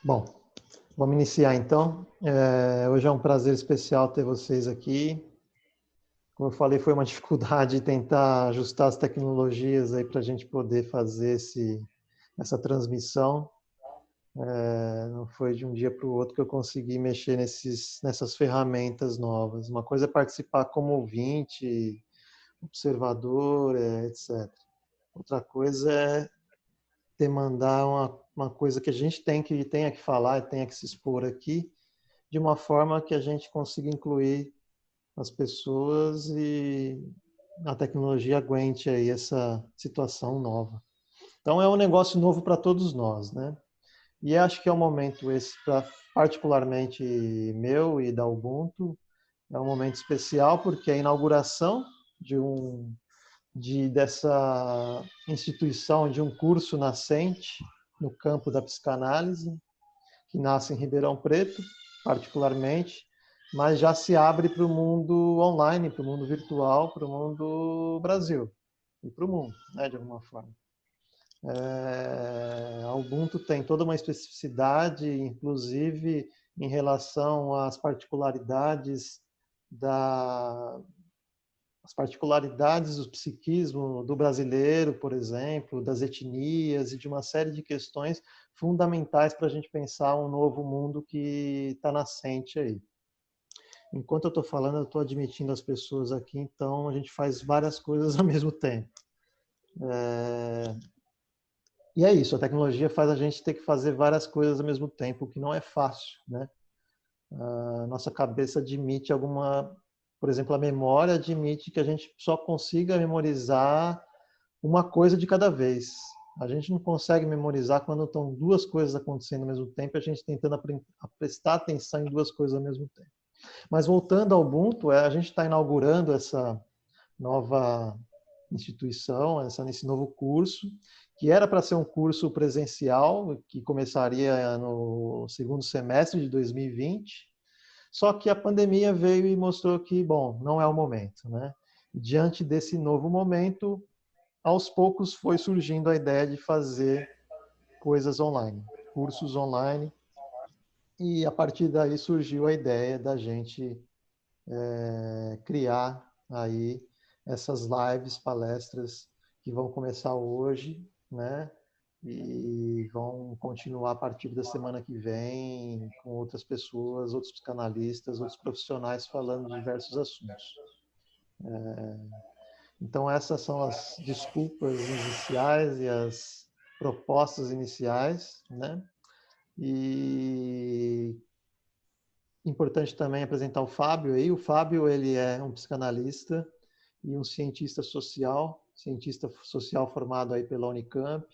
Bom, vamos iniciar então. Hoje é um prazer especial ter vocês aqui. Como eu falei, foi uma dificuldade tentar ajustar as tecnologias aí para a gente poder fazer essa transmissão. Não foi de um dia para o outro que eu consegui mexer nessas ferramentas novas. Uma coisa é participar como ouvinte, observador, etc. Outra coisa é demandar uma coisa que a gente tenha que falar, tenha que se expor aqui, de uma forma que a gente consiga incluir as pessoas e a tecnologia aguente aí essa situação nova. Então é um negócio novo para todos nós, né? E acho que é um momento esse, particularmente meu e da Ubuntu, é um momento especial porque é a inauguração dessa instituição, de um curso nascente no campo da psicanálise, que nasce em Ribeirão Preto, particularmente, mas já se abre para o mundo online, para o mundo virtual, para o mundo Brasil e para o mundo, né, de alguma forma. A Ubuntu tem toda uma especificidade, inclusive em relação às particularidades da, as particularidades do psiquismo do brasileiro, por exemplo, das etnias e de uma série de questões fundamentais para a gente pensar um novo mundo que está nascente aí. Enquanto eu estou falando, eu estou admitindo as pessoas aqui, então a gente faz várias coisas ao mesmo tempo. E é isso, a tecnologia faz a gente ter que fazer várias coisas ao mesmo tempo, o que não é fácil, né? A nossa cabeça admite por exemplo, a memória admite que a gente só consiga memorizar uma coisa de cada vez. A gente não consegue memorizar quando estão duas coisas acontecendo ao mesmo tempo, a gente tentando prestar atenção em duas coisas ao mesmo tempo. Mas voltando ao Ubuntu, a gente está inaugurando essa nova instituição, esse novo curso, que era para ser um curso presencial, que começaria no segundo semestre de 2020, só que a pandemia veio e mostrou que, bom, não é o momento, né? Diante desse novo momento, aos poucos foi surgindo a ideia de fazer coisas online, cursos online, e a partir daí surgiu a ideia da gente criar aí essas lives, palestras que vão começar hoje, né? E vão continuar a partir da semana que vem com outras pessoas, outros psicanalistas, outros profissionais falando de diversos assuntos. Então essas são as desculpas iniciais e as propostas iniciais, né? E importante também apresentar o Fábio aí. O Fábio, ele é um psicanalista e um cientista social formado aí pela Unicamp.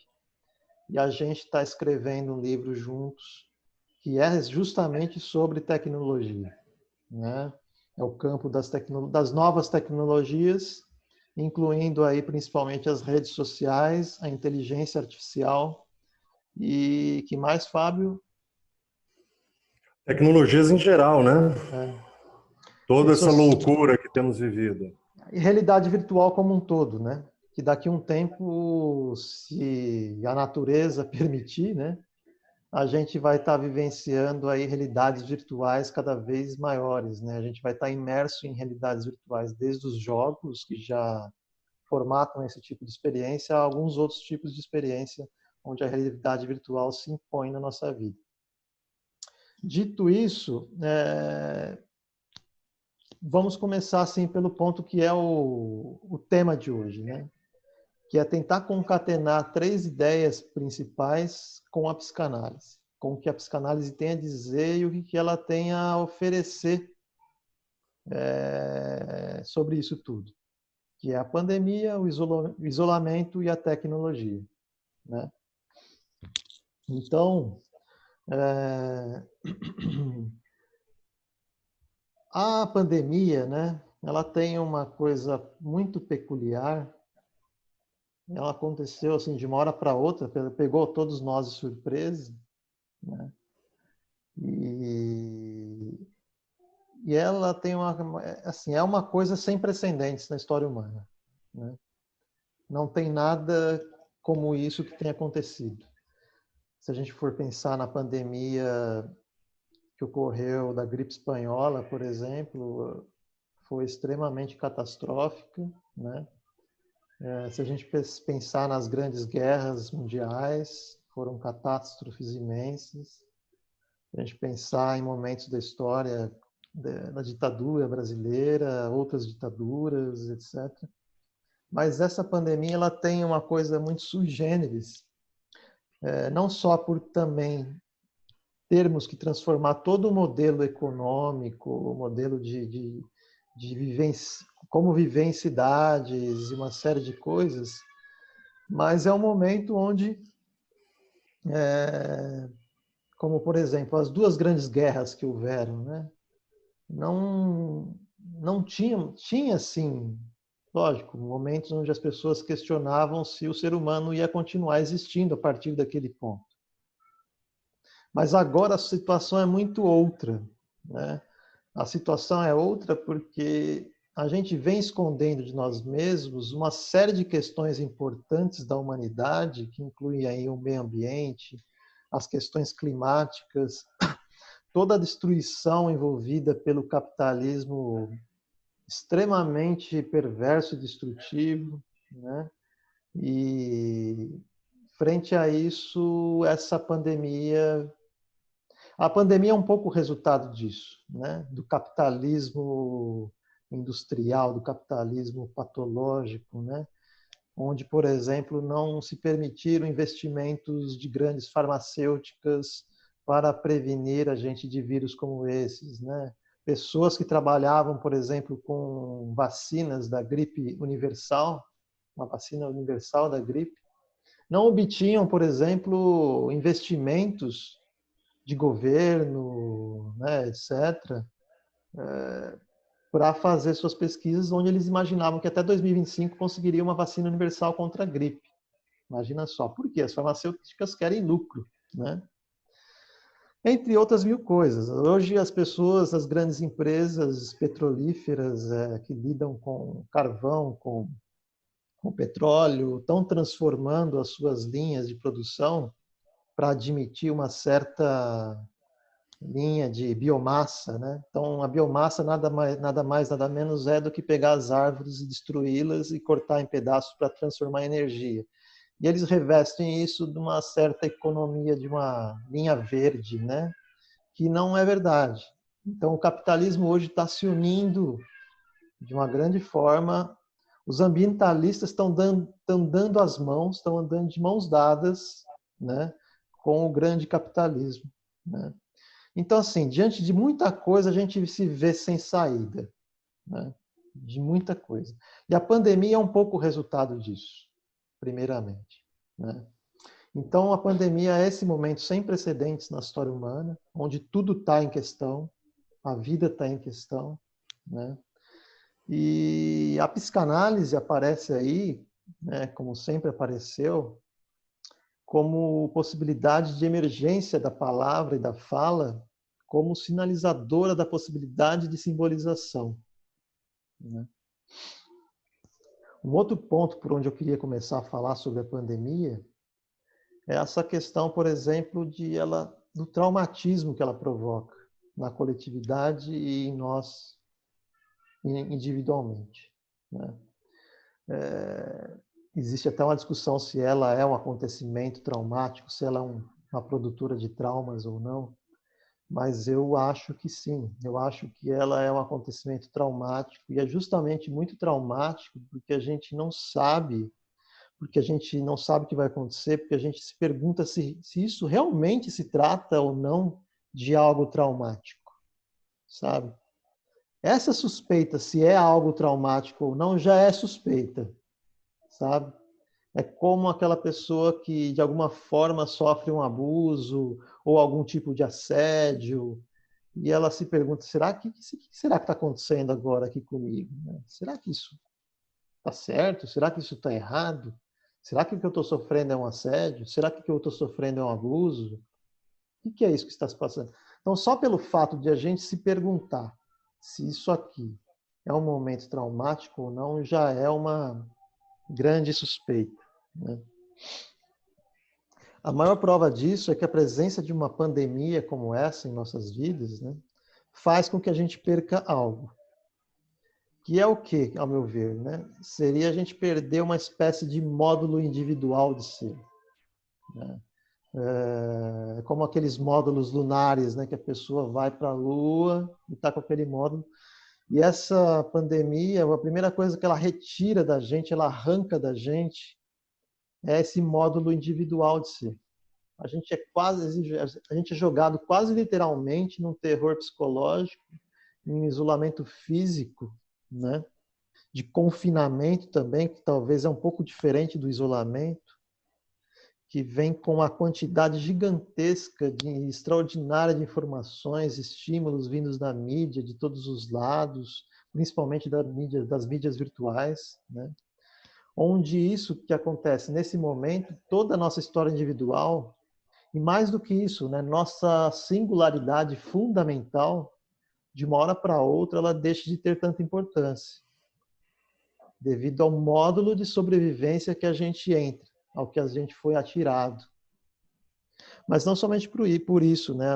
E a gente está escrevendo um livro juntos que é justamente sobre tecnologia, né? É o campo das novas tecnologias, incluindo aí principalmente as redes sociais, a inteligência artificial e que mais, Fábio? Tecnologias em geral, né? Toda essa Isso, loucura que temos vivido. e realidade virtual como um todo, né? Que daqui a um tempo, se a natureza permitir, né, a gente vai estar vivenciando aí realidades virtuais cada vez maiores, né? A gente vai estar imerso em realidades virtuais, desde os jogos que já formatam esse tipo de experiência, a alguns outros tipos de experiência onde a realidade virtual se impõe na nossa vida. Dito isso, vamos começar assim pelo ponto que é o tema de hoje, né? Que é tentar concatenar três ideias principais com a psicanálise, com o que a psicanálise tem a dizer e o que ela tem a oferecer sobre isso tudo, que é a pandemia, o isolamento e a tecnologia, né? Então, a pandemia, né? Ela tem uma coisa muito peculiar. Ela aconteceu assim de uma hora para outra, pegou todos nós de surpresa, né? E, e ela tem assim, é uma coisa sem precedentes na história humana, né? Não tem nada como isso que tem acontecido. Se a gente for pensar na pandemia que ocorreu da gripe espanhola, por exemplo, foi extremamente catastrófica, né? Se a gente pensar nas grandes guerras mundiais, foram catástrofes imensas. Se a gente pensar em momentos da história da ditadura brasileira, outras ditaduras, etc. Mas essa pandemia ela tem uma coisa muito sui generis, não só por também termos que transformar todo o modelo econômico, o modelo de vivência, como viver em cidades e uma série de coisas, mas é um momento onde, como por exemplo, as duas grandes guerras que houveram, né? Não tinha assim, lógico, momentos onde as pessoas questionavam se o ser humano ia continuar existindo a partir daquele ponto. Mas agora a situação é muito outra, né? A situação é outra porque a gente vem escondendo de nós mesmos uma série de questões importantes da humanidade, que incluem aí o meio ambiente, as questões climáticas, toda a destruição envolvida pelo capitalismo extremamente perverso e destrutivo, né? E frente a isso, essa pandemia, a pandemia é um pouco o resultado disso, né? Do capitalismo industrial, do capitalismo patológico, né? Onde, por exemplo, não se permitiram investimentos de grandes farmacêuticas para prevenir a gente de vírus como esses, né? Pessoas que trabalhavam, por exemplo, com vacinas da gripe universal, uma vacina universal da gripe, não obtinham, por exemplo, investimentos de governo, né, etc., para fazer suas pesquisas, onde eles imaginavam que até 2025 conseguiria uma vacina universal contra a gripe. Imagina só, por quê? As farmacêuticas querem lucro, né? Entre outras mil coisas. Hoje as pessoas, as grandes empresas petrolíferas que lidam com carvão, com petróleo, estão transformando as suas linhas de produção para admitir uma certa linha de biomassa, né? Então, a biomassa nada menos é do que pegar as árvores e destruí-las e cortar em pedaços para transformar em energia. E eles revestem isso de uma certa economia de uma linha verde, né? Que não é verdade. Então, o capitalismo hoje está se unindo de uma grande forma. Os ambientalistas estão dando as mãos, estão andando de mãos dadas, né, com o grande capitalismo, né? Então, assim, diante de muita coisa, a gente se vê sem saída, né? De muita coisa. E a pandemia é um pouco o resultado disso, primeiramente, né? Então, a pandemia é esse momento sem precedentes na história humana, onde tudo está em questão, a vida está em questão, né? E a psicanálise aparece aí, né, como sempre apareceu, como possibilidade de emergência da palavra e da fala, como sinalizadora da possibilidade de simbolização, né? Um outro ponto por onde eu queria começar a falar sobre a pandemia é essa questão, por exemplo, do traumatismo que ela provoca na coletividade e em nós individualmente, né? Existe até uma discussão se ela é um acontecimento traumático, se ela é uma produtora de traumas ou não, mas eu acho que sim, eu acho que ela é um acontecimento traumático e é justamente muito traumático porque a gente não sabe o que vai acontecer, porque a gente se pergunta se isso realmente se trata ou não de algo traumático, sabe? Essa suspeita se é algo traumático ou não já é suspeita, sabe? É como aquela pessoa que de alguma forma sofre um abuso ou algum tipo de assédio e ela se pergunta: será que está acontecendo agora aqui comigo? Será que isso está certo? Será que isso está errado? Será que o que eu estou sofrendo é um assédio? Será que o que eu estou sofrendo é um abuso? O que é isso que está se passando? Então, só pelo fato de a gente se perguntar se isso aqui é um momento traumático ou não, já é uma grande suspeita, né? A maior prova disso é que a presença de uma pandemia como essa em nossas vidas, né, faz com que a gente perca algo. Que é o que, ao meu ver, né? Seria a gente perder uma espécie de módulo individual de ser, né? Como aqueles módulos lunares, né? Que a pessoa vai para a Lua e está com aquele módulo. E essa pandemia, a primeira coisa que ela retira da gente, ela arranca da gente, é esse módulo individual de ser. A gente é jogado quase literalmente num terror psicológico, em um isolamento físico, né? De confinamento também, que talvez é um pouco diferente do isolamento, que vem com uma quantidade gigantesca, extraordinária de informações, estímulos vindos da mídia, de todos os lados, principalmente das mídias virtuais, né? Onde isso que acontece nesse momento, toda a nossa história individual, e mais do que isso, né, nossa singularidade fundamental, de uma hora para outra, ela deixa de ter tanta importância, devido ao módulo de sobrevivência que a gente entra, ao que a gente foi atirado. Mas não somente por isso, né?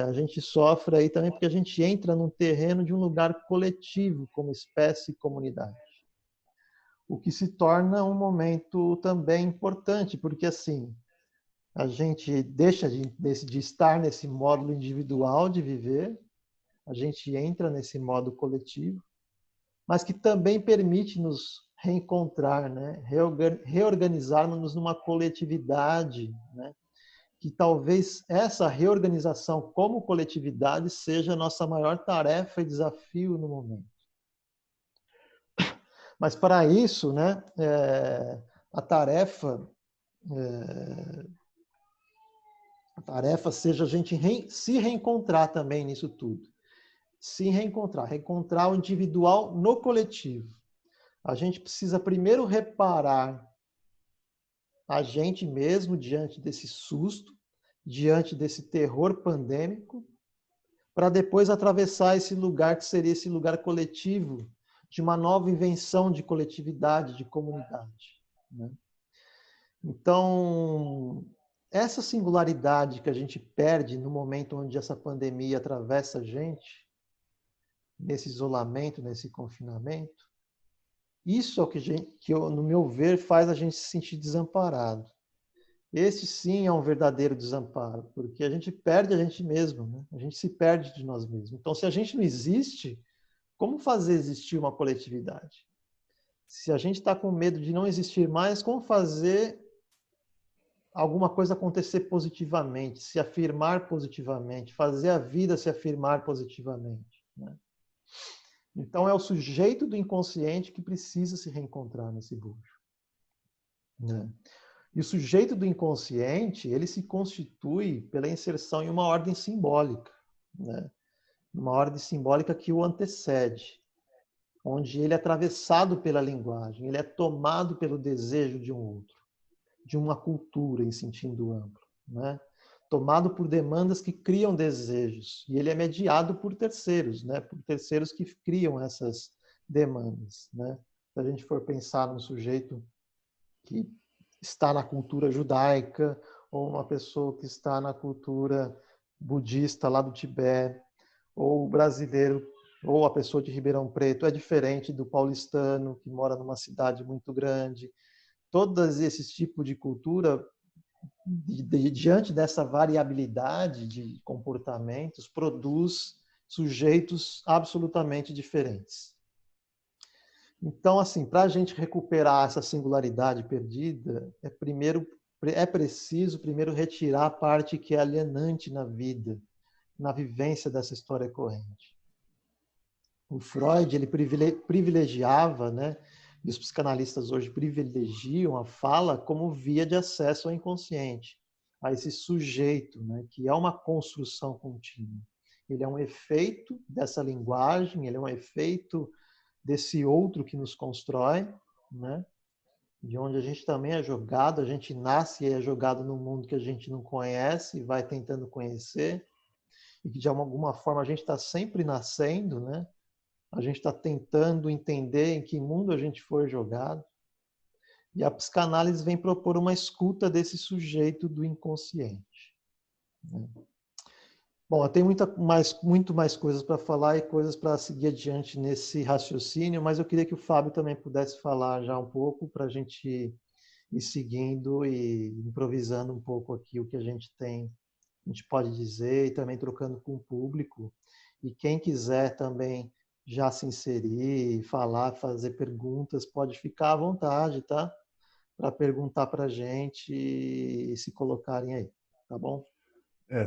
A gente sofre aí também porque a gente entra num terreno de um lugar coletivo, como espécie e comunidade. O que se torna um momento também importante, porque assim, a gente deixa de estar nesse módulo individual de viver, a gente entra nesse modo coletivo, mas que também permite nos reencontrar, né? Reorganizarmos numa coletividade, né? Que talvez essa reorganização como coletividade seja a nossa maior tarefa e desafio no momento. Mas para isso, né, a tarefa seja a gente se reencontrar também nisso tudo. Se reencontrar o individual no coletivo. A gente precisa primeiro reparar a gente mesmo diante desse susto, diante desse terror pandêmico, para depois atravessar esse lugar que seria esse lugar coletivo, de uma nova invenção de coletividade, de comunidade, né? Então, essa singularidade que a gente perde no momento onde essa pandemia atravessa a gente, nesse isolamento, nesse confinamento, isso é o que no meu ver, faz a gente se sentir desamparado. Esse sim é um verdadeiro desamparo, porque a gente perde a gente mesmo, né? A gente se perde de nós mesmos. Então, se a gente não existe, como fazer existir uma coletividade? Se a gente está com medo de não existir mais, como fazer alguma coisa acontecer positivamente, se afirmar positivamente, fazer a vida se afirmar positivamente, né? Então, é o sujeito do inconsciente que precisa se reencontrar nesse bucho, né? E o sujeito do inconsciente, ele se constitui pela inserção em uma ordem simbólica, né? Uma ordem simbólica que o antecede, onde ele é atravessado pela linguagem, ele é tomado pelo desejo de um outro, de uma cultura em sentido amplo, né? Tomado por demandas que criam desejos, e ele é mediado por terceiros, né? Por terceiros que criam essas demandas, né? Se a gente for pensar num sujeito que está na cultura judaica, ou uma pessoa que está na cultura budista lá do Tibete, ou o brasileiro, ou a pessoa de Ribeirão Preto, é diferente do paulistano, que mora numa cidade muito grande. Todos esses tipos de cultura, diante dessa variabilidade de comportamentos, produz sujeitos absolutamente diferentes. Então, assim, para a gente recuperar essa singularidade perdida, é preciso primeiro retirar a parte que é alienante na vida, na vivência dessa história corrente. O Freud, ele privilegiava, né, e os psicanalistas hoje privilegiam a fala como via de acesso ao inconsciente, a esse sujeito, né, que é uma construção contínua. Ele é um efeito dessa linguagem, ele é um efeito desse outro que nos constrói, né? De onde a gente também é jogado, a gente nasce e é jogado num mundo que a gente não conhece e vai tentando conhecer, e que de alguma forma a gente está sempre nascendo, né? A gente está tentando entender em que mundo a gente foi jogado. E a psicanálise vem propor uma escuta desse sujeito do inconsciente. Bom, eu tenho muito mais coisas para falar e coisas para seguir adiante nesse raciocínio, mas eu queria que o Fábio também pudesse falar já um pouco para a gente ir seguindo e improvisando um pouco aqui o que a gente tem, a gente pode dizer, e também trocando com o público. E quem quiser também já se inserir, falar, fazer perguntas, pode ficar à vontade, tá? Para perguntar para a gente e se colocarem aí, tá bom?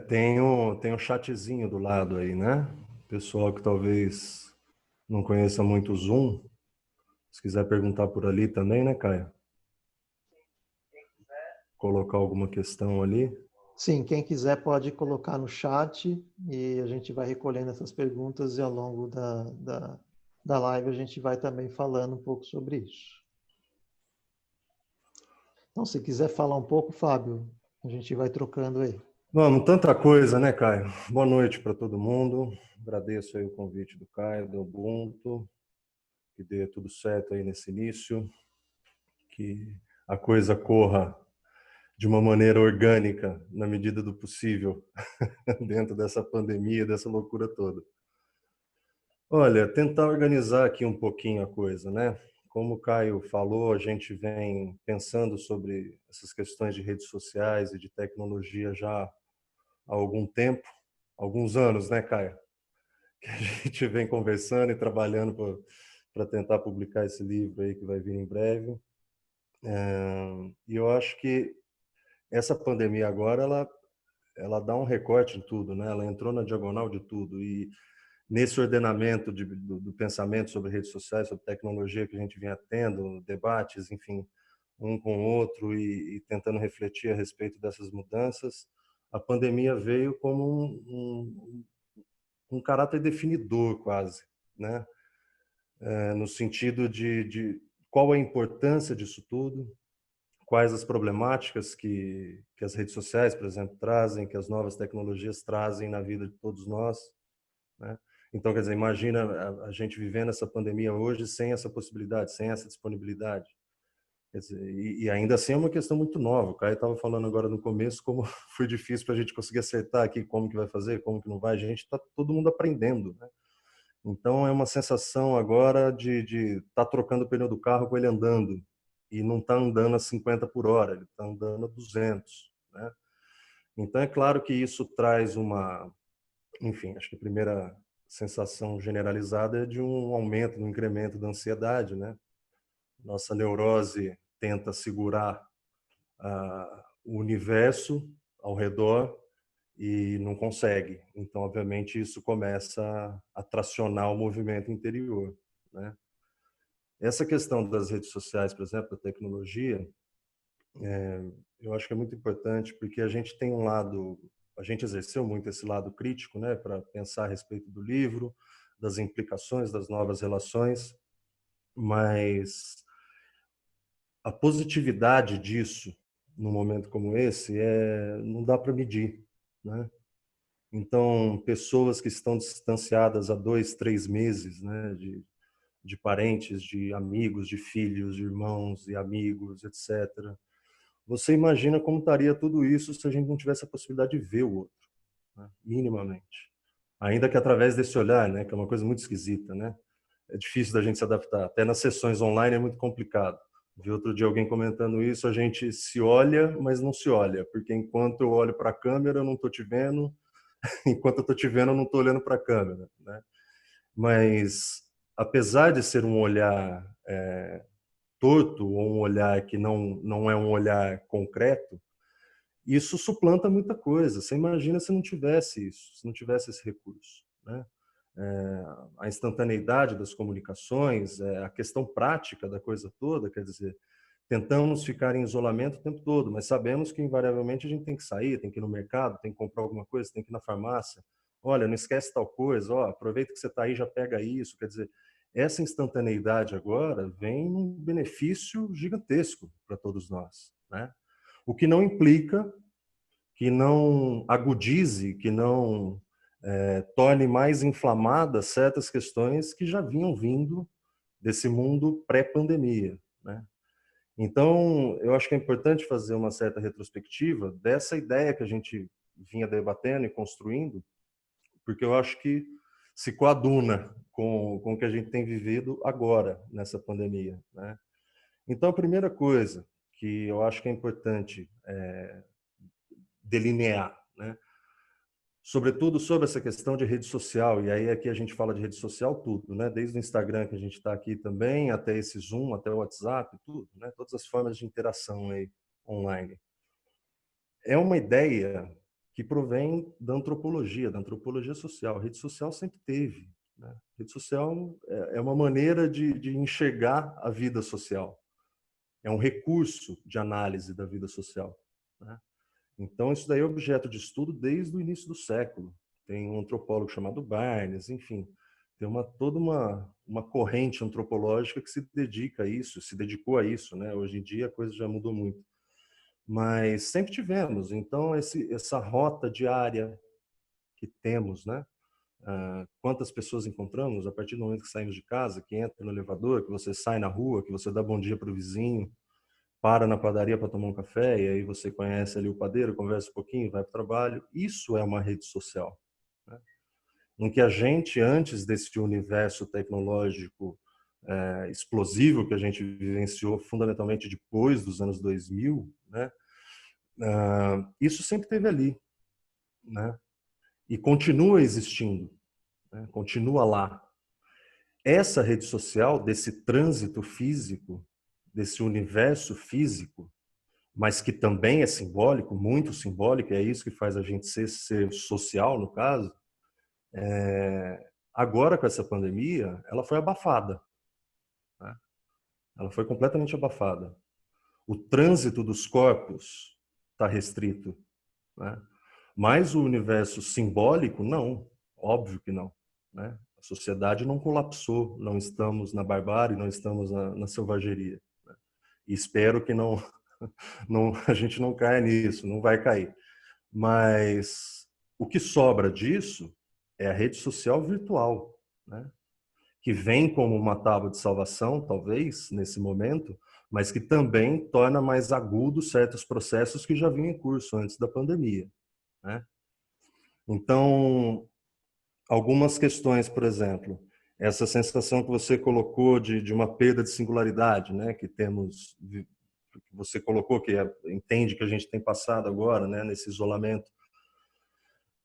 Tem um chatzinho do lado aí, né? Pessoal que talvez não conheça muito o Zoom, se quiser perguntar por ali também, né, Caio? Colocar alguma questão ali. Sim, quem quiser pode colocar no chat e a gente vai recolhendo essas perguntas e ao longo da live a gente vai também falando um pouco sobre isso. Então, se quiser falar um pouco, Fábio, a gente vai trocando aí. Vamos, tanta coisa, né, Caio? Boa noite para todo mundo. Agradeço aí o convite do Caio, do Ubuntu, que dê tudo certo aí nesse início, que a coisa corra de uma maneira orgânica, na medida do possível, dentro dessa pandemia, dessa loucura toda. Olha, tentar organizar aqui um pouquinho a coisa, né? Como o Caio falou, a gente vem pensando sobre essas questões de redes sociais e de tecnologia já há algum tempo, alguns anos, né, Caio? Que a gente vem conversando e trabalhando para tentar publicar esse livro aí que vai vir em breve. E eu acho que essa pandemia agora, ela dá um recorte em tudo, né? Ela entrou na diagonal de tudo e nesse ordenamento do pensamento sobre redes sociais, sobre tecnologia que a gente vinha tendo, debates, enfim, um com o outro e tentando refletir a respeito dessas mudanças, a pandemia veio como um caráter definidor quase, né? No sentido de qual a importância disso tudo, quais as problemáticas que as redes sociais, por exemplo, trazem, que as novas tecnologias trazem na vida de todos nós, né? Então, quer dizer, imagina a gente vivendo essa pandemia hoje sem essa possibilidade, sem essa disponibilidade. Quer dizer, e ainda assim é uma questão muito nova. O Caio estava falando agora no começo como foi difícil para a gente conseguir acertar aqui como que vai fazer, como que não vai. A gente está todo mundo aprendendo, né? Então é uma sensação agora de estar trocando o pneu do carro com ele andando e não está andando a 50 por hora, ele está andando a 200, né? Então é claro que isso traz enfim, acho que a primeira sensação generalizada é de um aumento, um incremento da ansiedade, né? Nossa neurose tenta segurar o universo ao redor e não consegue. Então, obviamente, isso começa a tracionar o movimento interior, né? Essa questão das redes sociais, por exemplo, da tecnologia, eu acho que é muito importante porque a gente tem um lado, a gente exerceu muito esse lado crítico, né, para pensar a respeito do livro, das implicações das novas relações, mas a positividade disso num momento como esse não dá para medir, né? Então, pessoas que estão distanciadas há 2, 3 meses, né, de parentes, de amigos, de filhos, de irmãos e amigos, etc. Você imagina como estaria tudo isso se a gente não tivesse a possibilidade de ver o outro, né, minimamente. Ainda que através desse olhar, né, que é uma coisa muito esquisita, né? É difícil da gente se adaptar. Até nas sessões online é muito complicado. Vi outro dia alguém comentando isso, a gente se olha, mas não se olha, porque enquanto eu olho para a câmera, eu não estou te vendo, enquanto eu estou te vendo, eu não estou olhando para a câmera, né? Mas, apesar de ser um olhar torto, ou um olhar que não é um olhar concreto, isso suplanta muita coisa. Você imagina se não tivesse isso, se não tivesse esse recurso, né? A instantaneidade das comunicações, a questão prática da coisa toda, quer dizer, tentamos ficar em isolamento o tempo todo, mas sabemos que invariavelmente a gente tem que sair, tem que ir no mercado, tem que comprar alguma coisa, tem que ir na farmácia. Olha, não esquece tal coisa, ó, aproveita que você está aí, já pega isso. Quer dizer, essa instantaneidade agora vem um benefício gigantesco para todos nós, né? O que não implica que não agudize, que não torne mais inflamadas certas questões que já vinham vindo desse mundo pré-pandemia, né? Então, eu acho que é importante fazer uma certa retrospectiva dessa ideia que a gente vinha debatendo e construindo, porque eu acho que se coaduna com o que a gente tem vivido agora, nessa pandemia, né? Então, a primeira coisa que eu acho que é importante delinear, né? Sobretudo sobre essa questão de rede social, e aí aqui a gente fala de rede social tudo, né? Desde o Instagram que a gente está aqui também, até esse Zoom, até o WhatsApp, tudo, né? Todas as formas de interação aí online. É uma ideia que provém da antropologia social. A rede social sempre teve, né? A rede social é uma maneira de enxergar a vida social. É um recurso de análise da vida social, né? Então, isso daí é objeto de estudo desde o início do século. Tem um antropólogo chamado Barnes, enfim, tem toda uma corrente antropológica que se dedica a isso, se dedicou a isso, né? Hoje em dia a coisa já mudou muito. Mas sempre tivemos. Então, essa rota diária que temos, né? Quantas pessoas encontramos a partir do momento que saímos de casa, que entra no elevador, que você sai na rua, que você dá bom dia para o vizinho, para na padaria para tomar um café, e aí você conhece ali o padeiro, conversa um pouquinho, vai para o trabalho. Isso é uma rede social, né? Em que a gente, antes desse universo tecnológico explosivo que a gente vivenciou fundamentalmente depois dos anos 2000, né? Isso sempre esteve ali, né? E continua existindo, né? Continua lá. Essa rede social, desse trânsito físico, desse universo físico, mas que também é simbólico, muito simbólico, é isso que faz a gente ser social, no caso, agora com essa pandemia, ela foi abafada, né? Ela foi completamente abafada. O trânsito dos corpos está restrito, né? Mas o universo simbólico, não. Óbvio que não, né? A sociedade não colapsou, não estamos na barbárie, não estamos na selvageria, né? E espero que a gente não caia nisso, não vai cair. Mas o que sobra disso é a rede social virtual, né? Que vem como uma tábua de salvação, talvez, nesse momento, mas que também torna mais agudos certos processos que já vinham em curso antes da pandemia, né? Então, algumas questões, por exemplo, essa sensação que você colocou de uma perda de singularidade, né? Que temos, que você colocou, que entende que a gente tem passado agora, né? Nesse isolamento.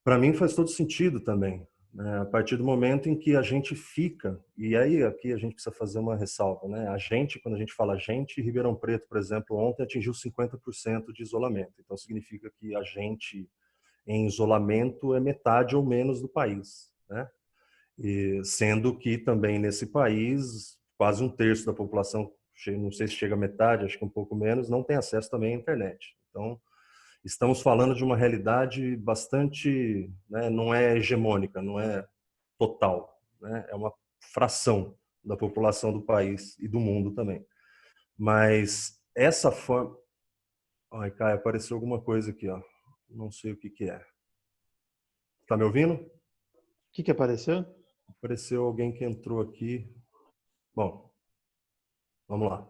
Para mim faz todo sentido também, né? A partir do momento em que a gente fica, e aí aqui a gente precisa fazer uma ressalva, né? A gente, quando a gente fala gente, Ribeirão Preto, por exemplo, ontem atingiu 50% de isolamento. Então significa que a gente em isolamento é metade ou menos do país, né? E sendo que também nesse país quase um terço da população, não sei se chega a metade, acho que um pouco menos, não tem acesso também à internet. Então estamos falando de uma realidade bastante, né, não é hegemônica, não é total, né? É uma fração da população do país e do mundo também. Mas essa forma... Ai, Caio, apareceu alguma coisa aqui, ó. Não sei o que que é. Tá me ouvindo? O que apareceu? Apareceu alguém que entrou aqui. Bom, vamos lá.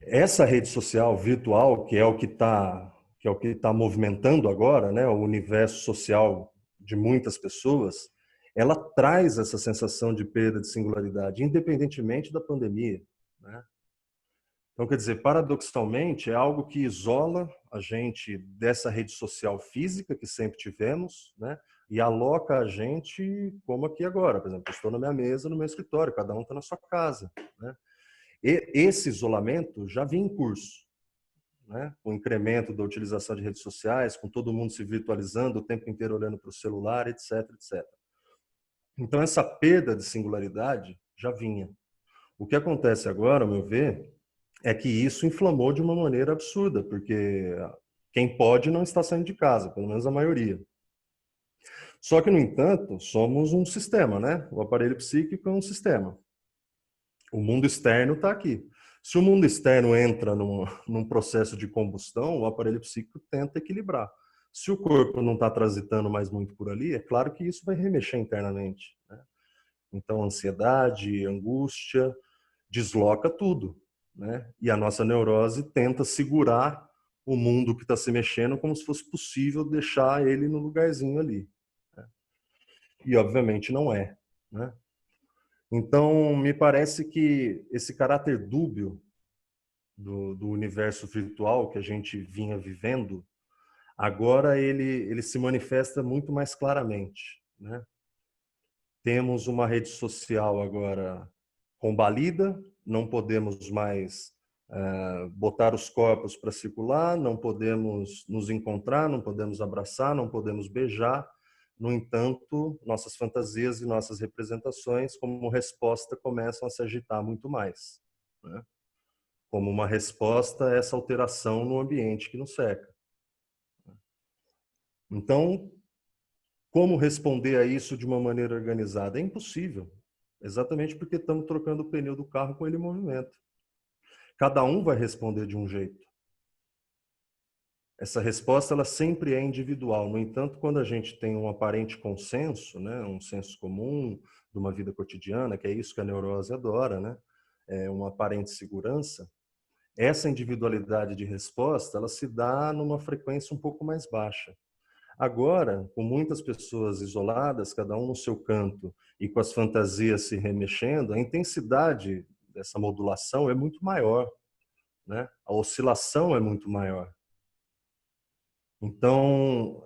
Essa rede social virtual, que é o que está movimentando agora, né, o universo social de muitas pessoas, ela traz essa sensação de perda de singularidade, independentemente da pandemia, né? Então, quer dizer, paradoxalmente, é algo que isola a gente dessa rede social física que sempre tivemos, né? E aloca a gente como aqui agora. Por exemplo, eu estou na minha mesa, no meu escritório, cada um está na sua casa, né? E esse isolamento já vinha em curso, né? Com o incremento da utilização de redes sociais, com todo mundo se virtualizando, o tempo inteiro olhando para o celular, etc, etc. Então, essa perda de singularidade já vinha. O que acontece agora, ao meu ver, é que isso inflamou de uma maneira absurda, porque quem pode não está saindo de casa, pelo menos a maioria. Só que, no entanto, somos um sistema, né? O aparelho psíquico é um sistema. O mundo externo está aqui. Se o mundo externo entra num processo de combustão, o aparelho psíquico tenta equilibrar. Se o corpo não está transitando mais muito por ali, é claro que isso vai remexer internamente, né? Então, ansiedade, angústia, desloca tudo. né? E a nossa neurose tenta segurar o mundo que está se mexendo como se fosse possível deixar ele no lugarzinho ali, né? E obviamente não é, né? Então me parece que esse caráter dúbio do universo virtual que a gente vinha vivendo, agora ele se manifesta muito mais claramente, né? Temos uma rede social agora combalida, não podemos mais botar os corpos para circular, não podemos nos encontrar, não podemos abraçar, não podemos beijar. No entanto, nossas fantasias e nossas representações, como resposta, começam a se agitar muito mais, né? Como uma resposta a essa alteração no ambiente que nos cerca. Então, como responder a isso de uma maneira organizada? É impossível, exatamente porque estamos trocando o pneu do carro com ele em movimento. Cada um vai responder de um jeito. Essa resposta ela sempre é individual. No entanto, quando a gente tem um aparente consenso, né, um senso comum de uma vida cotidiana, que é isso que a neurose adora, né, é uma aparente segurança, essa individualidade de resposta ela se dá numa frequência um pouco mais baixa. Agora, com muitas pessoas isoladas, cada um no seu canto e com as fantasias se remexendo, a intensidade dessa modulação é muito maior, né? A oscilação é muito maior. Então,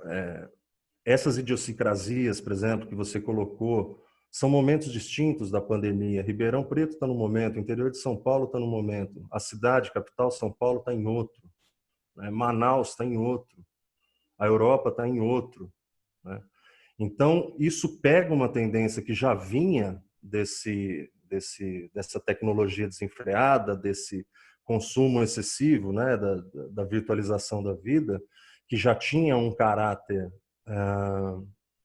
essas idiosincrasias, por exemplo, que você colocou, são momentos distintos da pandemia. Ribeirão Preto está num momento, o interior de São Paulo está num momento, a cidade, capital, São Paulo, está em outro, né? Manaus está em outro, a Europa está em outro, né? Então, isso pega uma tendência que já vinha dessa tecnologia desenfreada, desse consumo excessivo, né, da virtualização da vida, que já tinha um caráter,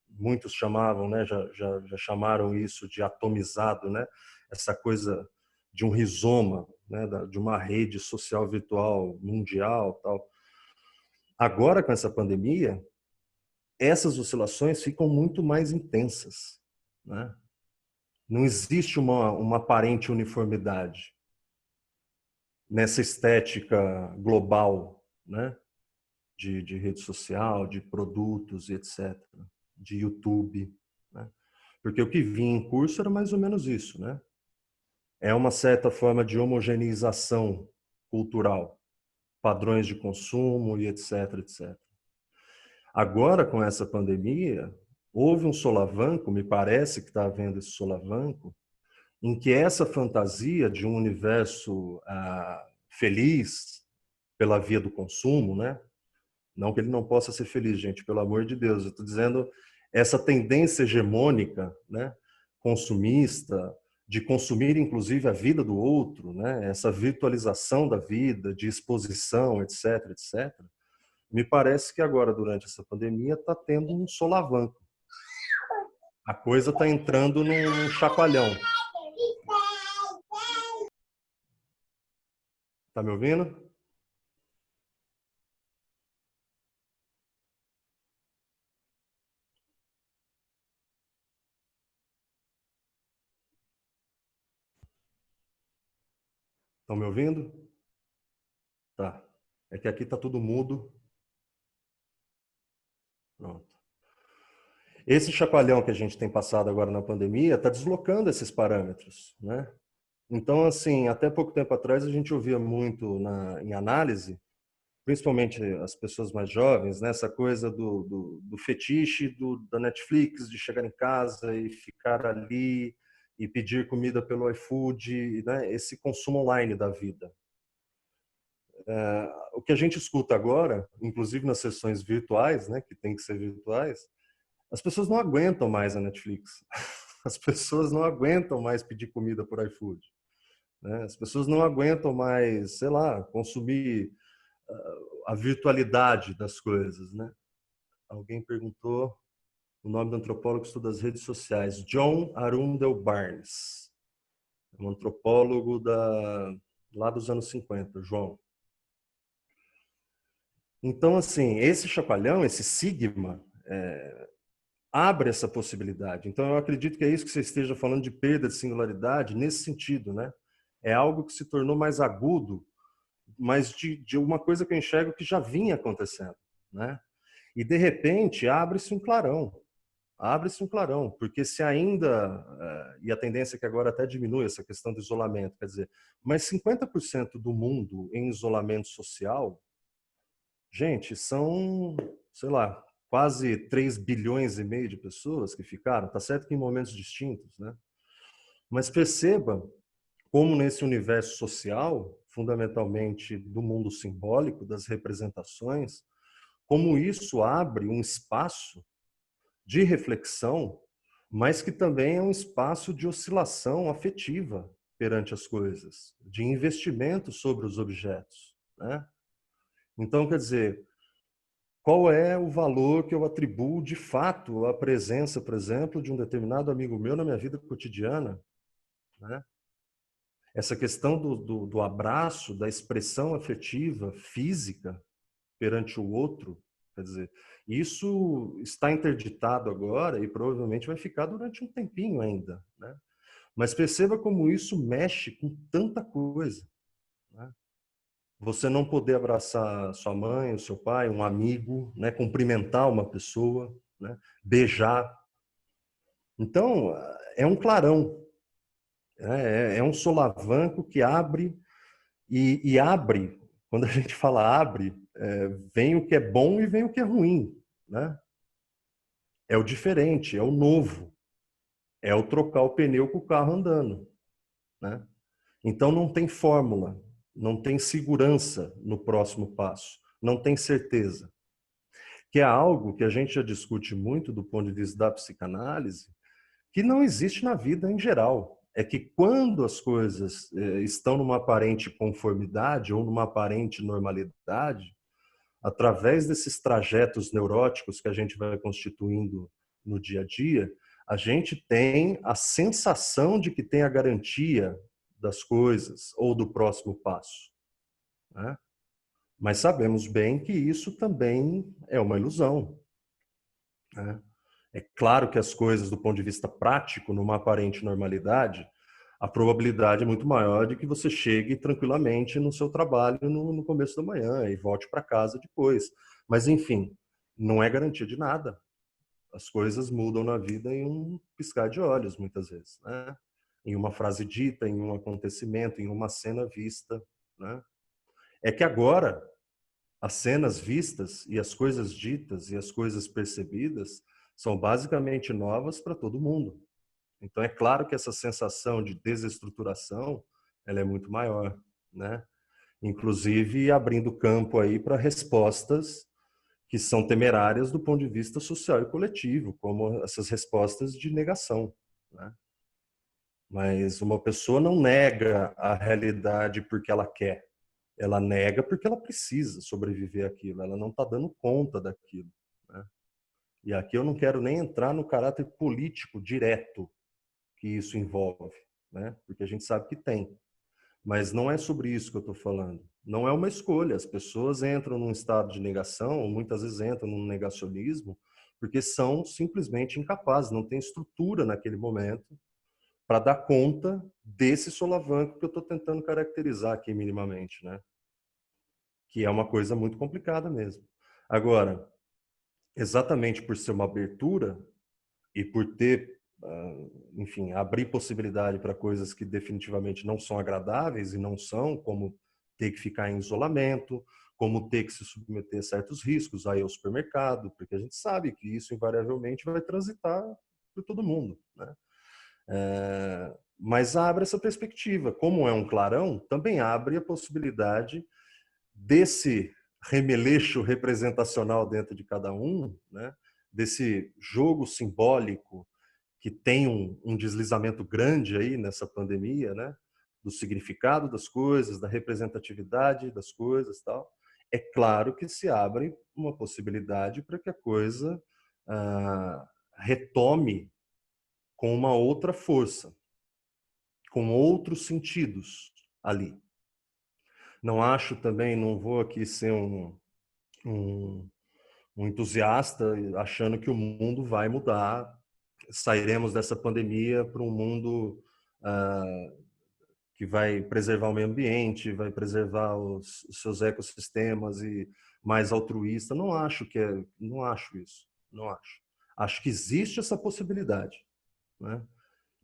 muitos chamavam, né, já chamaram isso de atomizado, né, essa coisa de um rizoma, né, de uma rede social virtual mundial, tal. Agora, com essa pandemia, essas oscilações ficam muito mais intensas, né? Não existe uma aparente uniformidade nessa estética global, né? De rede social, de produtos e etc., de YouTube, né? Porque o que vinha em curso era mais ou menos isso, né? É uma certa forma de homogeneização cultural, padrões de consumo e etc, etc. Agora, com essa pandemia, houve um solavanco, me parece que está havendo esse solavanco, em que essa fantasia de um universo feliz pela via do consumo, né? Não que ele não possa ser feliz, gente, pelo amor de Deus. Eu estou dizendo essa tendência hegemônica, né? Consumista, de consumir inclusive a vida do outro, né? Essa virtualização da vida, de exposição, etc, etc. Me parece que agora, durante essa pandemia, está tendo um solavanco. A coisa está entrando num chacoalhão. Tá me ouvindo? Estão me ouvindo? Tá. É que aqui tá tudo mudo. Pronto. Esse chacoalhão que a gente tem passado agora na pandemia está deslocando esses parâmetros, né? Então, assim, até pouco tempo atrás a gente ouvia muito em análise, principalmente as pessoas mais jovens, né? Essa coisa do fetiche da Netflix, de chegar em casa e ficar ali e pedir comida pelo iFood, né? Esse consumo online da vida. O que a gente escuta agora, inclusive nas sessões virtuais, né? Que tem que ser virtuais, as pessoas não aguentam mais a Netflix. As pessoas não aguentam mais pedir comida por iFood, né? As pessoas não aguentam mais, sei lá, consumir a virtualidade das coisas, né? Alguém perguntou o nome do antropólogo que estuda as redes sociais, John Arundel Barnes. É um antropólogo lá dos anos 50, João. Então, assim, esse chacoalhão, esse sigma, abre essa possibilidade. Então, eu acredito que é isso que você esteja falando de perda de singularidade nesse sentido, né? É algo que se tornou mais agudo, mas de uma coisa que eu enxergo que já vinha acontecendo, né? E, de repente, abre-se um clarão. Abre-se um clarão, porque se ainda, e a tendência é que agora até diminui essa questão do isolamento, quer dizer, mas 50% do mundo em isolamento social, gente, são, sei lá, quase 3 bilhões e meio de pessoas que ficaram, tá certo que em momentos distintos, né? Mas perceba como nesse universo social, fundamentalmente do mundo simbólico, das representações, como isso abre um espaço de reflexão, mas que também é um espaço de oscilação afetiva perante as coisas, de investimento sobre os objetos, né? Então, quer dizer, qual é o valor que eu atribuo de fato à presença, por exemplo, de um determinado amigo meu na minha vida cotidiana, né? Essa questão do abraço, da expressão afetiva, física, perante o outro, quer dizer, isso está interditado agora e provavelmente vai ficar durante um tempinho ainda, né? Mas perceba como isso mexe com tanta coisa, né? Você não poder abraçar sua mãe, o seu pai, um amigo, né? Cumprimentar uma pessoa, né? Beijar. Então, é um clarão, né? É um solavanco que abre e abre, quando a gente fala abre, vem o que é bom e vem o que é ruim, né? É o diferente, é o novo, é o trocar o pneu com o carro andando, né? Então não tem fórmula, não tem segurança no próximo passo, não tem certeza. Que é algo que a gente já discute muito do ponto de vista da psicanálise, que não existe na vida em geral. É que quando as coisas estão numa aparente conformidade ou numa aparente normalidade, através desses trajetos neuróticos que a gente vai constituindo no dia a dia, a gente tem a sensação de que tem a garantia das coisas ou do próximo passo, né? Mas sabemos bem que isso também é uma ilusão, né? É claro que as coisas, do ponto de vista prático, numa aparente normalidade, a probabilidade é muito maior de que você chegue tranquilamente no seu trabalho no começo da manhã e volte para casa depois. Mas, enfim, não é garantia de nada. As coisas mudam na vida em um piscar de olhos, muitas vezes, né? Em uma frase dita, em um acontecimento, em uma cena vista, né? É que agora as cenas vistas e as coisas ditas e as coisas percebidas são basicamente novas para todo mundo. Então é claro que essa sensação de desestruturação, ela é muito maior, né? Inclusive abrindo campo aí para respostas que são temerárias do ponto de vista social e coletivo, como essas respostas de negação, né? Mas uma pessoa não nega a realidade porque ela quer. Ela nega porque ela precisa sobreviver àquilo. Ela não está dando conta daquilo, né? E aqui eu não quero nem entrar no caráter político direto que isso envolve, né? Porque a gente sabe que tem. Mas não é sobre isso que eu estou falando. Não é uma escolha. As pessoas entram num estado de negação, ou muitas vezes entram num negacionismo, porque são simplesmente incapazes, não têm estrutura naquele momento para dar conta desse solavanco que eu estou tentando caracterizar aqui minimamente, né? Que é uma coisa muito complicada mesmo. Agora, exatamente por ser uma abertura e por ter, enfim, abrir possibilidade para coisas que definitivamente não são agradáveis e não são, como ter que ficar em isolamento, como ter que se submeter a certos riscos, aí ao supermercado, porque a gente sabe que isso invariavelmente vai transitar por todo mundo, né? Mas abre essa perspectiva. Como é um clarão, também abre a possibilidade desse remeleixo representacional dentro de cada um, né? Desse jogo simbólico que tem um deslizamento grande aí nessa pandemia, né? Do significado das coisas, da representatividade das coisas, tal. É claro que se abre uma possibilidade para que a coisa retome com uma outra força, com outros sentidos ali. Não acho também, não vou aqui ser um, um entusiasta achando que o mundo vai mudar, sairemos dessa pandemia para um mundo que vai preservar o meio ambiente, vai preservar os seus ecossistemas e mais altruísta. Não acho isso, não acho. Acho que existe essa possibilidade, né?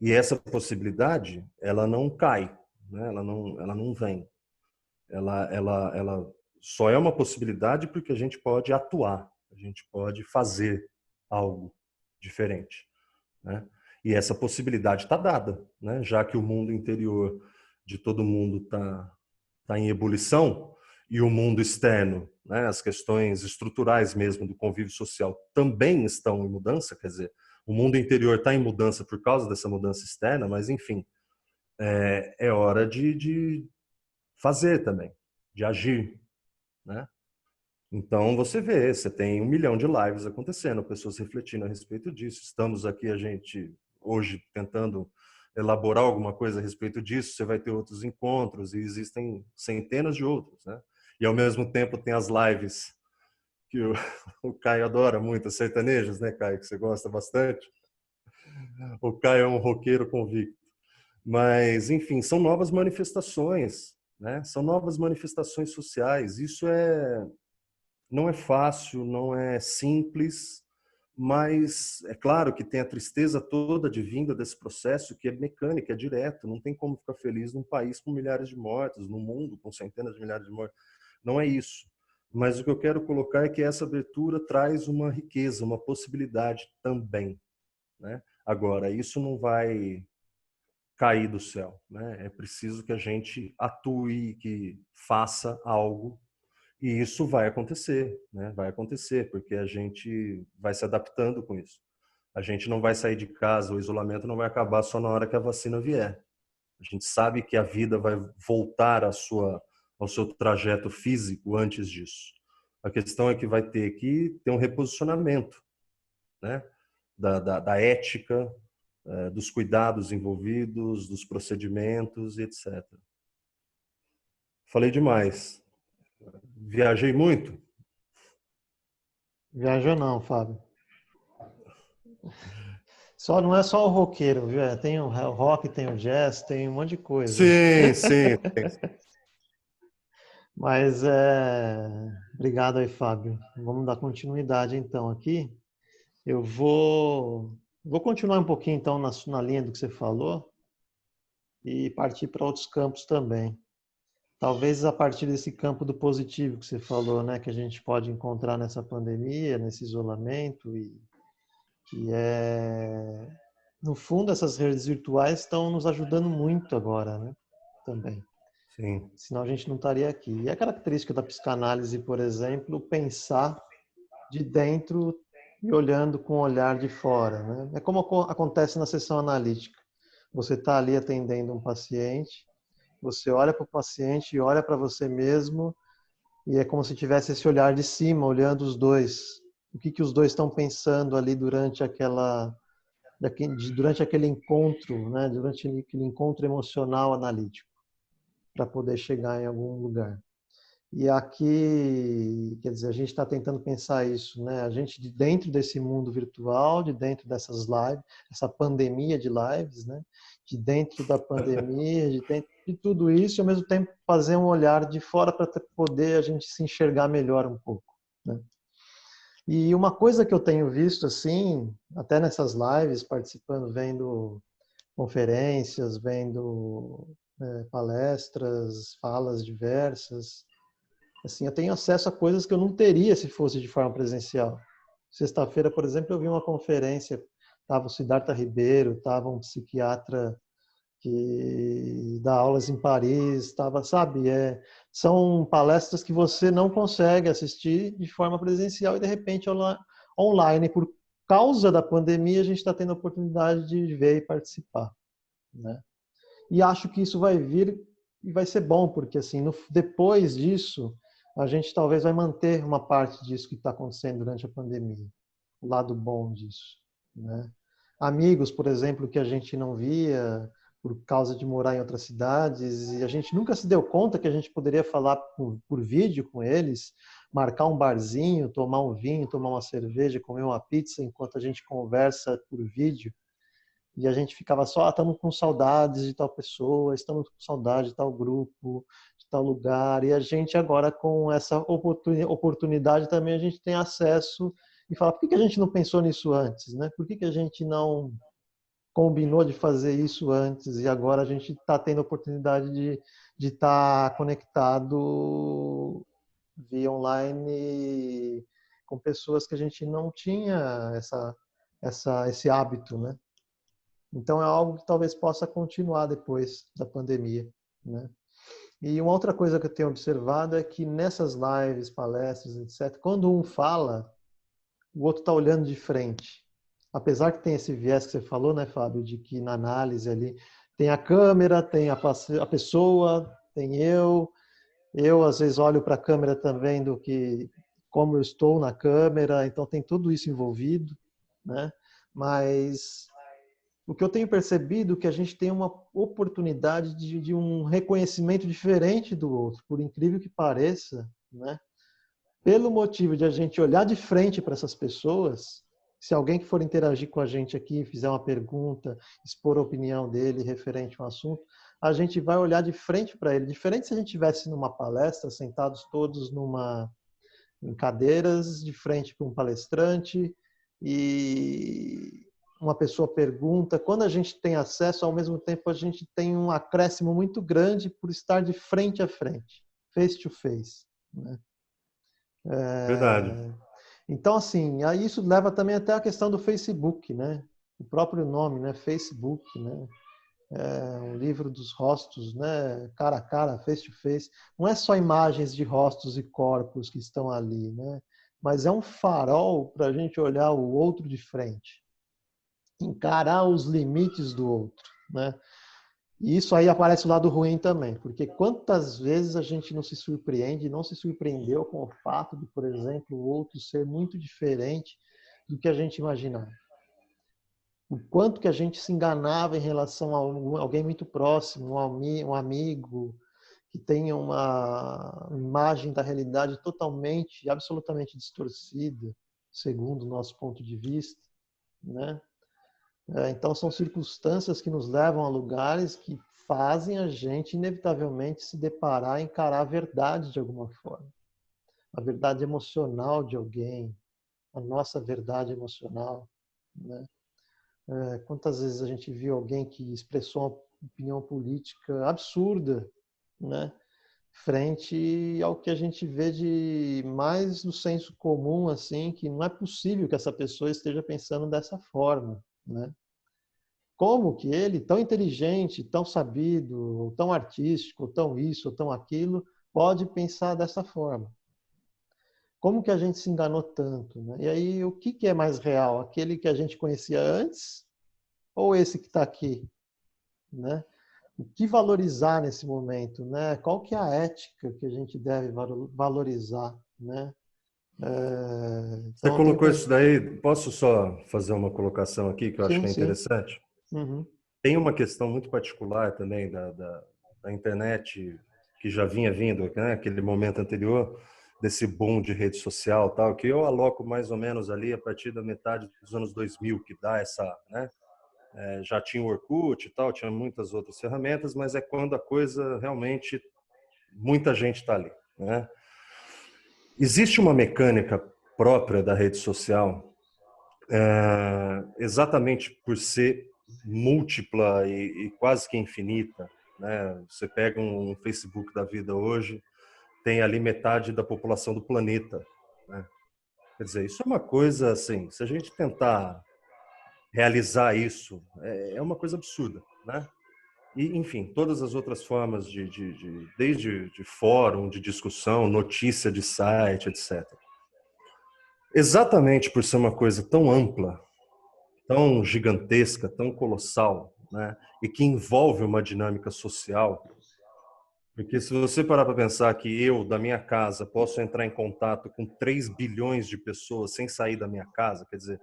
E essa possibilidade, ela não cai, né? Ela não vem. Ela só é uma possibilidade porque a gente pode atuar, a gente pode fazer algo diferente, né? E essa possibilidade está dada, né? Já que o mundo interior de todo mundo tá em ebulição e o mundo externo, né? As questões estruturais mesmo do convívio social também estão em mudança, quer dizer, o mundo interior está em mudança por causa dessa mudança externa, mas enfim, é hora de fazer também, de agir, né? Então você vê, você tem 1 milhão de lives acontecendo, pessoas refletindo a respeito disso. Estamos aqui, a gente, hoje, tentando elaborar alguma coisa a respeito disso. Você vai ter outros encontros e existem centenas de outros, né? E ao mesmo tempo tem as lives que o, o Caio adora muito, as sertanejas, né, Caio, que você gosta bastante. O Caio é um roqueiro convicto. Mas, enfim, são novas manifestações, né? São novas manifestações sociais. Não é fácil, não é simples, mas é claro que tem a tristeza toda advinda desse processo, que é mecânico, é direto. Não tem como ficar feliz num país com milhares de mortos, num mundo com centenas de milhares de mortos. Não é isso. Mas o que eu quero colocar é que essa abertura traz uma riqueza, uma possibilidade também, né? Agora, isso não vai cair do céu, né? É preciso que a gente atue, que faça algo. E isso vai acontecer, né? Vai acontecer, porque a gente vai se adaptando com isso. A gente não vai sair de casa, o isolamento não vai acabar só na hora que a vacina vier. A gente sabe que a vida vai voltar ao seu trajeto físico antes disso. A questão é que vai ter que ter um reposicionamento, né? Da ética, dos cuidados envolvidos, dos procedimentos, etc. Falei demais. Viajei muito? Viajou não, Fábio. Só não é só o roqueiro, viu? Tem o rock, tem o jazz, tem um monte de coisa. Sim, sim. Mas obrigado aí, Fábio. Vamos dar continuidade então aqui. Eu vou continuar um pouquinho então na linha do que você falou e partir para outros campos também. Talvez a partir desse campo do positivo que você falou, né, que a gente pode encontrar nessa pandemia, nesse isolamento e que no fundo essas redes virtuais estão nos ajudando muito agora, né, também. Sim. Senão a gente não estaria aqui. E a característica da psicanálise, por exemplo, pensar de dentro e olhando com o olhar de fora, né? É como acontece na sessão analítica. Você está ali atendendo um paciente, você olha para o paciente e olha para você mesmo, e é como se tivesse esse olhar de cima, olhando os dois. O que os dois estão pensando ali durante aquele encontro, né? Durante aquele encontro emocional analítico, para poder chegar em algum lugar. E aqui, quer dizer, a gente está tentando pensar isso, né? A gente de dentro desse mundo virtual, de dentro dessas lives, essa pandemia de lives, né? De dentro da pandemia, de dentro de tudo isso, e ao mesmo tempo fazer um olhar de fora para poder a gente se enxergar melhor um pouco, né? E uma coisa que eu tenho visto assim, até nessas lives, participando, vendo conferências, vendo palestras, falas diversas, assim, eu tenho acesso a coisas que eu não teria se fosse de forma presencial. Sexta-feira, por exemplo, eu vi uma conferência, estava o Siddhartha Ribeiro, estava um psiquiatra que dá aulas em Paris, estava, sabe, são palestras que você não consegue assistir de forma presencial e de repente online, por causa da pandemia, a gente está tendo a oportunidade de ver e participar, né? E acho que isso vai vir e vai ser bom, porque assim, depois disso, a gente talvez vai manter uma parte disso que está acontecendo durante a pandemia, o lado bom disso, né? Amigos, por exemplo, que a gente não via por causa de morar em outras cidades, e a gente nunca se deu conta que a gente poderia falar por vídeo com eles, marcar um barzinho, tomar um vinho, tomar uma cerveja, comer uma pizza enquanto a gente conversa por vídeo. E a gente ficava só, estamos com saudades de tal pessoa, estamos com saudade de tal grupo, de tal lugar. E a gente agora, com essa oportunidade também, a gente tem acesso e fala, por que a gente não pensou nisso antes, né? Por que a gente não combinou de fazer isso antes e agora a gente está tendo a oportunidade de estar conectado via online com pessoas que a gente não tinha esse hábito, né? Então é algo que talvez possa continuar depois da pandemia, né? E uma outra coisa que eu tenho observado é que nessas lives, palestras, etc., quando um fala, o outro está olhando de frente. Apesar que tem esse viés que você falou, né, Fábio, de que na análise ali tem a câmera, tem a pessoa, tem eu. Eu, às vezes, olho para a câmera também do que como eu estou na câmera, então tem tudo isso envolvido, né? Mas o que eu tenho percebido é que a gente tem uma oportunidade de um reconhecimento diferente do outro, por incrível que pareça, né? Pelo motivo de a gente olhar de frente para essas pessoas, se alguém que for interagir com a gente aqui, fizer uma pergunta, expor a opinião dele referente a um assunto, a gente vai olhar de frente para ele. Diferente se a gente estivesse numa palestra, sentados todos em cadeiras, de frente para um palestrante, e uma pessoa pergunta. Quando a gente tem acesso, ao mesmo tempo a gente tem um acréscimo muito grande por estar de frente a frente, face to face, né? Verdade. Então, assim, aí isso leva também até a questão do Facebook, né? O próprio nome, né? Facebook, né? É um livro dos rostos, né? Cara a cara, face to face. Não é só imagens de rostos e corpos que estão ali, né? Mas é um farol para a gente olhar o outro de frente, encarar os limites do outro, né? E isso aí aparece o lado ruim também, porque quantas vezes a gente não se surpreende, não se surpreendeu com o fato de, por exemplo, o outro ser muito diferente do que a gente imaginava. O quanto que a gente se enganava em relação a alguém muito próximo, um amigo, que tenha uma imagem da realidade totalmente, absolutamente distorcida, segundo o nosso ponto de vista, né? Então, são circunstâncias que nos levam a lugares que fazem a gente, inevitavelmente, se deparar e encarar a verdade de alguma forma. A verdade emocional de alguém, a nossa verdade emocional, né? Quantas vezes a gente viu alguém que expressou uma opinião política absurda, né? Frente ao que a gente vê de mais do senso comum, assim, que não é possível que essa pessoa esteja pensando dessa forma, né? Como que ele, tão inteligente, tão sabido, tão artístico, tão isso, tão aquilo, pode pensar dessa forma? Como que a gente se enganou tanto, né? E aí, o que é mais real? Aquele que a gente conhecia antes ou esse que está aqui, né? O que valorizar nesse momento, né? Qual que é a ética que a gente deve valorizar, né? Você Então, eu tenho colocou isso pensado... daí, posso só fazer uma colocação aqui que eu acho Sim, que é sim. interessante? Uhum. Tem uma questão muito particular também da internet, que já vinha vindo, né, aquele momento anterior, desse boom de rede social tal, que eu aloco mais ou menos ali a partir da metade dos anos 2000, que dá essa, né? Já tinha o Orkut e tal, tinha muitas outras ferramentas, mas é quando a coisa realmente, muita gente está ali, né? Existe uma mecânica própria da rede social, exatamente por ser múltipla e quase que infinita, né? Você pega um Facebook da vida hoje, tem ali metade da população do planeta, né? Quer dizer, isso é uma coisa assim, se a gente tentar realizar isso, é uma coisa absurda, né? E, enfim, todas as outras formas desde de fórum, de discussão, notícia de site, etc. Exatamente por ser uma coisa tão ampla, tão gigantesca, tão colossal, né? E que envolve uma dinâmica social. Porque se você parar para pensar que eu, da minha casa, posso entrar em contato com 3 bilhões de pessoas sem sair da minha casa, quer dizer,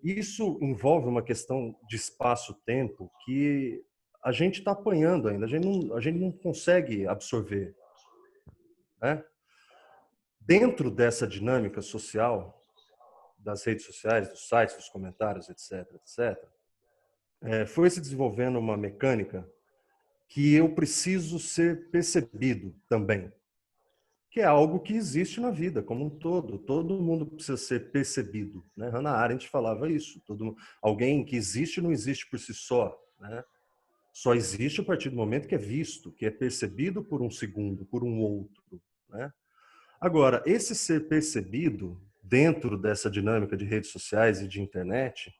isso envolve uma questão de espaço-tempo que a gente está apanhando ainda, a gente não consegue absorver, né? Dentro dessa dinâmica social, das redes sociais, dos sites, dos comentários, etc., etc., foi se desenvolvendo uma mecânica que eu preciso ser percebido também, que é algo que existe na vida como um todo. Todo mundo precisa ser percebido, né? Hannah Arendt falava isso. Alguém que existe não existe por si só, né? Só existe a partir do momento que é visto, que é percebido por um segundo, por um outro, né? Agora, esse ser percebido dentro dessa dinâmica de redes sociais e de internet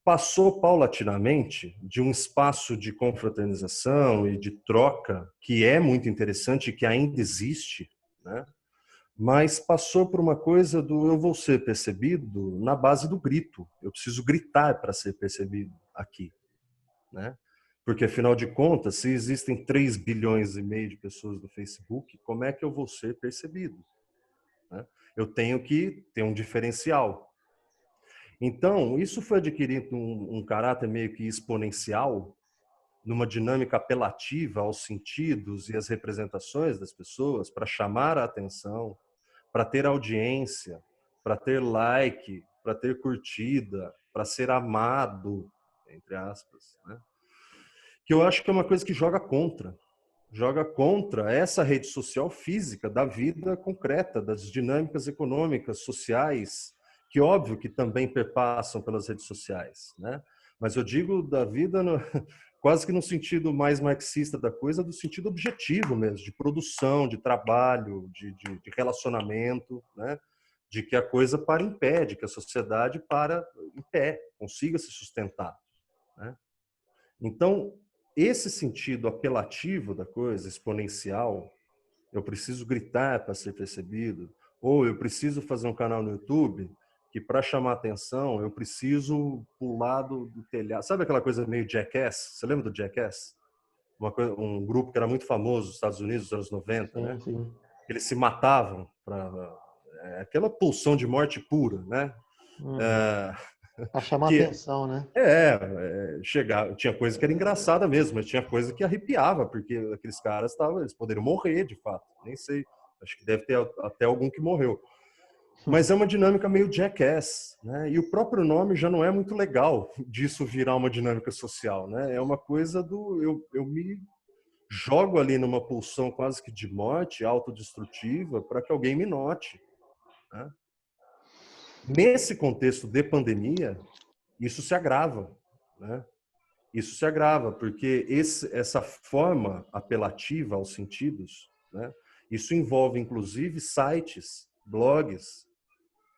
passou paulatinamente de um espaço de confraternização e de troca que é muito interessante e que ainda existe, né? Mas passou por uma coisa do eu vou ser percebido na base do grito. Eu preciso gritar para ser percebido aqui, né? Porque, afinal de contas, se existem 3 bilhões e meio de pessoas no Facebook, como é que eu vou ser percebido, né? Eu tenho que ter um diferencial. Então, isso foi adquirindo um caráter meio que exponencial, numa dinâmica apelativa aos sentidos e às representações das pessoas, para chamar a atenção, para ter audiência, para ter like, para ter curtida, para ser amado, entre aspas, né? Que eu acho que é uma coisa que joga contra essa rede social física da vida concreta, das dinâmicas econômicas, sociais, que óbvio que também perpassam pelas redes sociais, né? Mas eu digo da vida quase que no sentido mais marxista da coisa, do sentido objetivo mesmo, de produção, de trabalho, de relacionamento, né? De que a coisa para em pé, de que a sociedade para em pé, consiga se sustentar, né? Então, esse sentido apelativo da coisa, exponencial, eu preciso gritar para ser percebido, ou eu preciso fazer um canal no YouTube que, para chamar atenção, eu preciso pular do telhado. Sabe aquela coisa meio Jackass? Você lembra do Jackass? Um grupo que era muito famoso nos Estados Unidos nos anos 90, né? Sim, sim. Eles se matavam para aquela pulsão de morte pura, né? Uhum. É, Para chamar que atenção, né? tinha coisa que era engraçada mesmo, mas tinha coisa que arrepiava, porque aqueles caras eles poderiam morrer de fato, nem sei, acho que deve ter até algum que morreu. Mas é uma dinâmica meio Jackass, né? E o próprio nome já não é muito legal disso virar uma dinâmica social, né? É uma coisa do eu me jogo ali numa pulsão quase que de morte, autodestrutiva, para que alguém me note, né? Nesse contexto de pandemia, isso se agrava, né? Isso se agrava, porque essa forma apelativa aos sentidos, né? Isso envolve, inclusive, sites, blogs.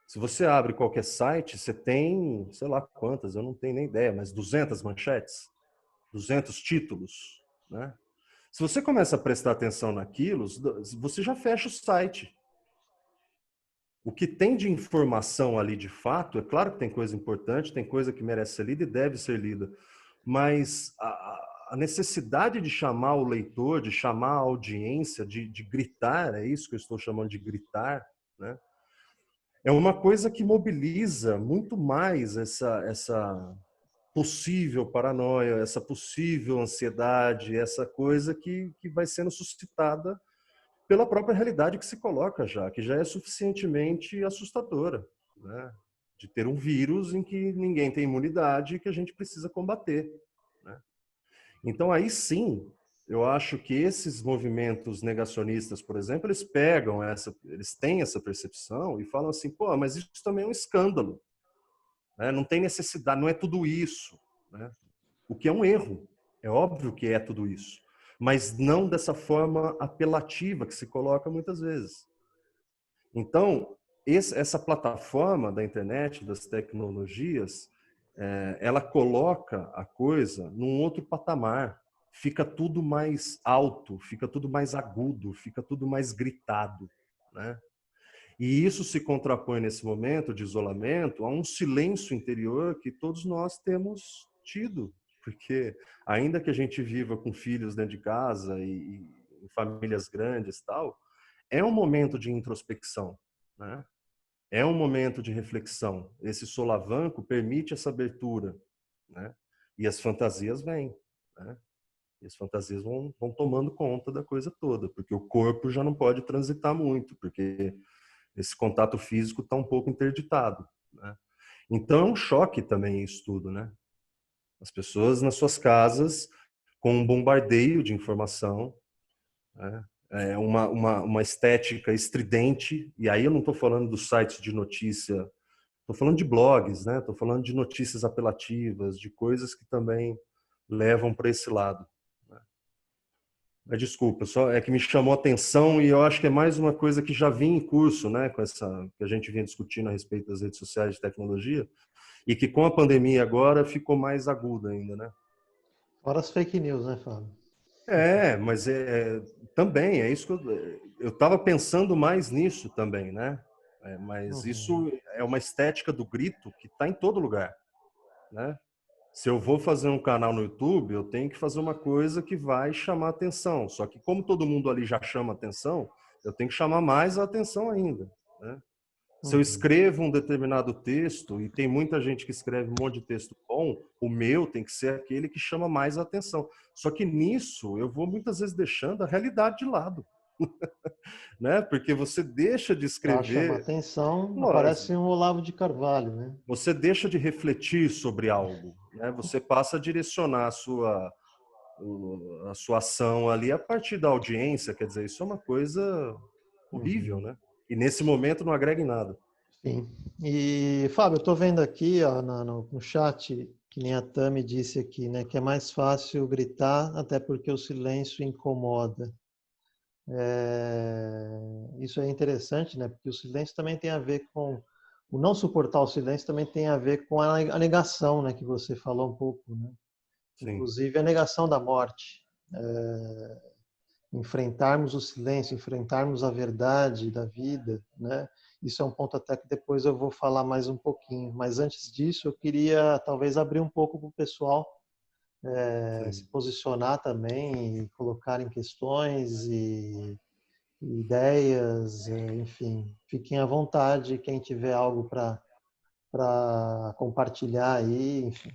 Se você abre qualquer site, você tem, sei lá quantas, eu não tenho nem ideia, mas 200 manchetes, 200 títulos, né? Se você começa a prestar atenção naquilo, você já fecha o site. O que tem de informação ali de fato, é claro que tem coisa importante, tem coisa que merece ser lida e deve ser lida, mas a necessidade de chamar o leitor, de chamar a audiência, de gritar, é isso que eu estou chamando de gritar, né? É uma coisa que mobiliza muito mais essa possível paranoia, essa possível ansiedade, essa coisa que vai sendo suscitada pela própria realidade que se coloca já, que já é suficientemente assustadora, né? De ter um vírus em que ninguém tem imunidade e que a gente precisa combater, né? Então aí sim, eu acho que esses movimentos negacionistas, por exemplo, eles têm essa percepção e falam assim, pô, mas isso também é um escândalo, né? Não tem necessidade, não é tudo isso, né? O que é um erro, é óbvio que é tudo isso, mas não dessa forma apelativa que se coloca muitas vezes. Então, essa plataforma da internet, das tecnologias, ela coloca a coisa num outro patamar. Fica tudo mais alto, fica tudo mais agudo, fica tudo mais gritado, né? E isso se contrapõe nesse momento de isolamento a um silêncio interior que todos nós temos tido, porque ainda que a gente viva com filhos dentro de casa e em famílias grandes e tal, é um momento de introspecção, né? É um momento de reflexão. Esse solavanco permite essa abertura, né? E as fantasias vêm, né? E as fantasias vão tomando conta da coisa toda, porque o corpo já não pode transitar muito, porque esse contato físico está um pouco interditado, né? Então é um choque também isso tudo, né? As pessoas nas suas casas com um bombardeio de informação, né? Uma estética estridente, e aí eu não estou falando dos sites de notícia, estou falando de blogs, né? Estou falando de notícias apelativas, de coisas que também levam para esse lado. Mas desculpa, só é que me chamou a atenção e eu acho que é mais uma coisa que já vinha em curso, né? Com essa que a gente vinha discutindo a respeito das redes sociais de tecnologia e que com a pandemia agora ficou mais aguda ainda, né? Fora as fake news, né, Fábio? Mas também é isso que eu estava pensando mais nisso também, né? Mas Uhum. isso é uma estética do grito que está em todo lugar, né? Se eu vou fazer um canal no YouTube, eu tenho que fazer uma coisa que vai chamar atenção. Só que como todo mundo ali já chama atenção, eu tenho que chamar mais a atenção ainda, né? Se eu Uhum. escrevo um determinado texto, e tem muita gente que escreve um monte de texto bom, o meu tem que ser aquele que chama mais a atenção. Só que nisso eu vou muitas vezes deixando a realidade de lado, né? Porque você deixa de Para chamar escrever, atenção, lógico, aparece um Olavo de Carvalho, né? você deixa de refletir sobre algo, né? Você passa a direcionar a sua ação ali a partir da audiência, quer dizer, isso é uma coisa horrível, Uhum. né? E nesse momento não agrega em nada. Sim. E, Fábio, eu estou vendo aqui ó, no chat, que nem a Tami disse aqui, né, que é mais fácil gritar, até porque o silêncio incomoda. Isso é interessante, né, porque o silêncio também tem a ver com... O não suportar o silêncio também tem a ver com a negação, né, que você falou um pouco, né? Sim. Inclusive a negação da morte. Enfrentarmos o silêncio, enfrentarmos a verdade da vida, né? Isso é um ponto até que depois eu vou falar mais um pouquinho. Mas antes disso, eu queria talvez abrir um pouco para o pessoal se Sim. posicionar também e colocar em questões e ideias, enfim. Fiquem à vontade, quem tiver algo para compartilhar aí, enfim.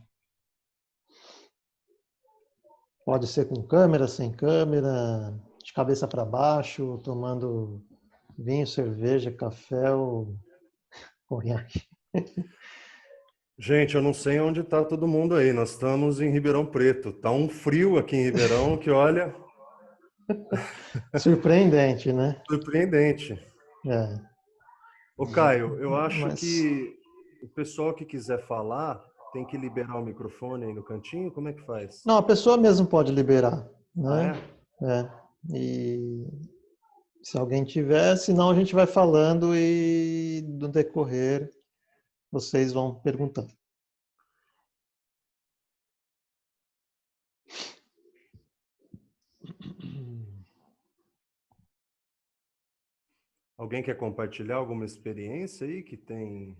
Pode ser com câmera, sem câmera, de cabeça para baixo, tomando vinho, cerveja, café ou conhaque. Gente, eu não sei onde está todo mundo aí. Nós estamos em Ribeirão Preto. Tá um frio aqui em Ribeirão que, olha, Surpreendente, né? surpreendente. É, Ô, Caio, eu acho mas que o pessoal que quiser falar tem que liberar o microfone aí no cantinho. Como é que faz? não, a pessoa mesmo pode liberar, Ah, né? é? É. E se alguém tiver, senão a gente vai falando e no decorrer vocês vão perguntando. Alguém quer compartilhar alguma experiência aí que tem,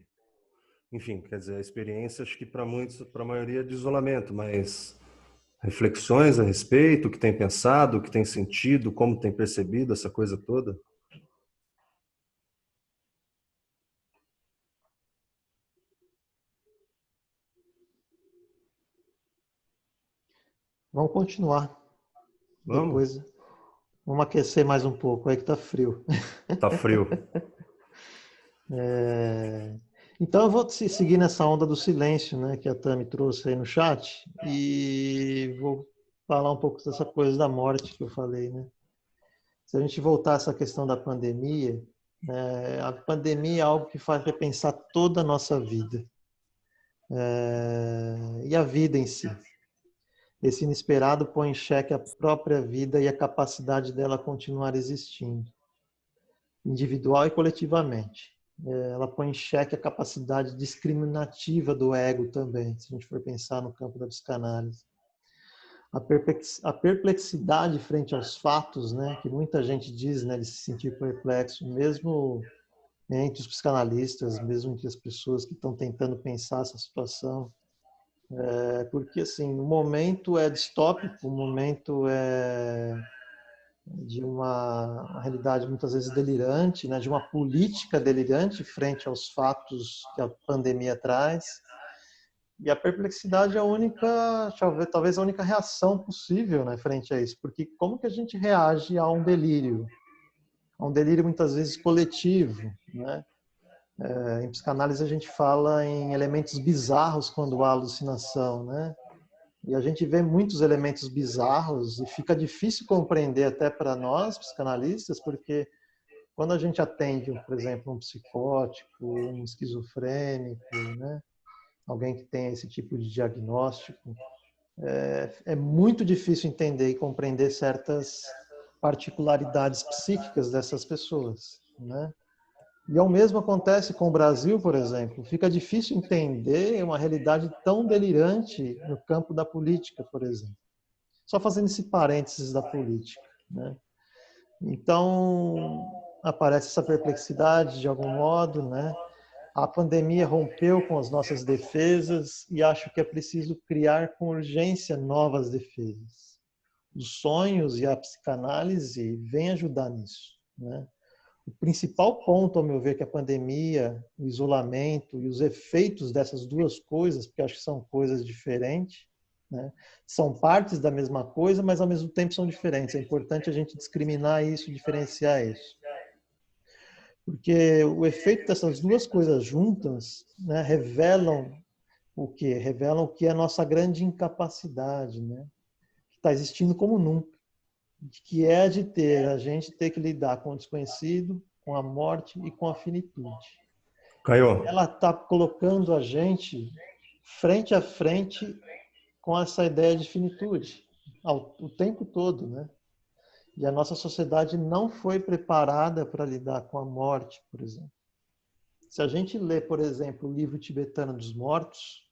enfim, quer dizer, experiência acho que para muitos, para a maioria é de isolamento, mas reflexões a respeito, o que tem pensado, o que tem sentido, como tem percebido essa coisa toda? Vamos continuar. Vamos? Depois vamos aquecer mais um pouco, aí que tá frio. Tá frio. Então eu vou seguir nessa onda do silêncio, né, que a Tami trouxe aí no chat e vou falar um pouco dessa coisa da morte que eu falei, né? Se a gente voltar a essa questão da pandemia, a pandemia é algo que faz repensar toda a nossa vida e a vida em si. Esse inesperado põe em xeque a própria vida e a capacidade dela continuar existindo, individual e coletivamente. Ela põe em xeque a capacidade discriminativa do ego também, se a gente for pensar no campo da psicanálise. A perplexidade frente aos fatos, né, que muita gente diz, né, de se sentir perplexo, mesmo entre os psicanalistas, mesmo entre as pessoas que estão tentando pensar essa situação, porque assim, o momento é distópico, o momento é de uma realidade muitas vezes delirante, né, de uma política delirante frente aos fatos que a pandemia traz. E a perplexidade é a única, talvez a única reação possível, né, frente a isso, porque como que a gente reage a um delírio? A um delírio muitas vezes coletivo, né? Em psicanálise a gente fala em elementos bizarros quando há alucinação, né? E a gente vê muitos elementos bizarros e fica difícil compreender até para nós, psicanalistas, porque quando a gente atende, por exemplo, um psicótico, um esquizofrênico, né? Alguém que tem esse tipo de diagnóstico, é muito difícil entender e compreender certas particularidades psíquicas dessas pessoas, né? E ao mesmo acontece com o Brasil, por exemplo. Fica difícil entender uma realidade tão delirante no campo da política, por exemplo. Só fazendo esse parênteses da política, né? Então, aparece essa perplexidade de algum modo, né? A pandemia rompeu com as nossas defesas e acho que é preciso criar com urgência novas defesas. Os sonhos e a psicanálise vêm ajudar nisso, né? O principal ponto, ao meu ver, que a pandemia, o isolamento e os efeitos dessas duas coisas, porque acho que são coisas diferentes, né? São partes da mesma coisa, mas ao mesmo tempo são diferentes. É importante a gente discriminar isso, diferenciar isso. Porque o efeito dessas duas coisas juntas, né, revelam o quê? Revelam o que é a nossa grande incapacidade, né? Que está existindo como nunca, que é de ter a gente ter que lidar com o desconhecido, com a morte e com a finitude. Caio, Ela está colocando a gente frente a frente com essa ideia de finitude o tempo todo, né? E a nossa sociedade não foi preparada para lidar com a morte, por exemplo. Se a gente lê, por exemplo, o livro tibetano dos mortos,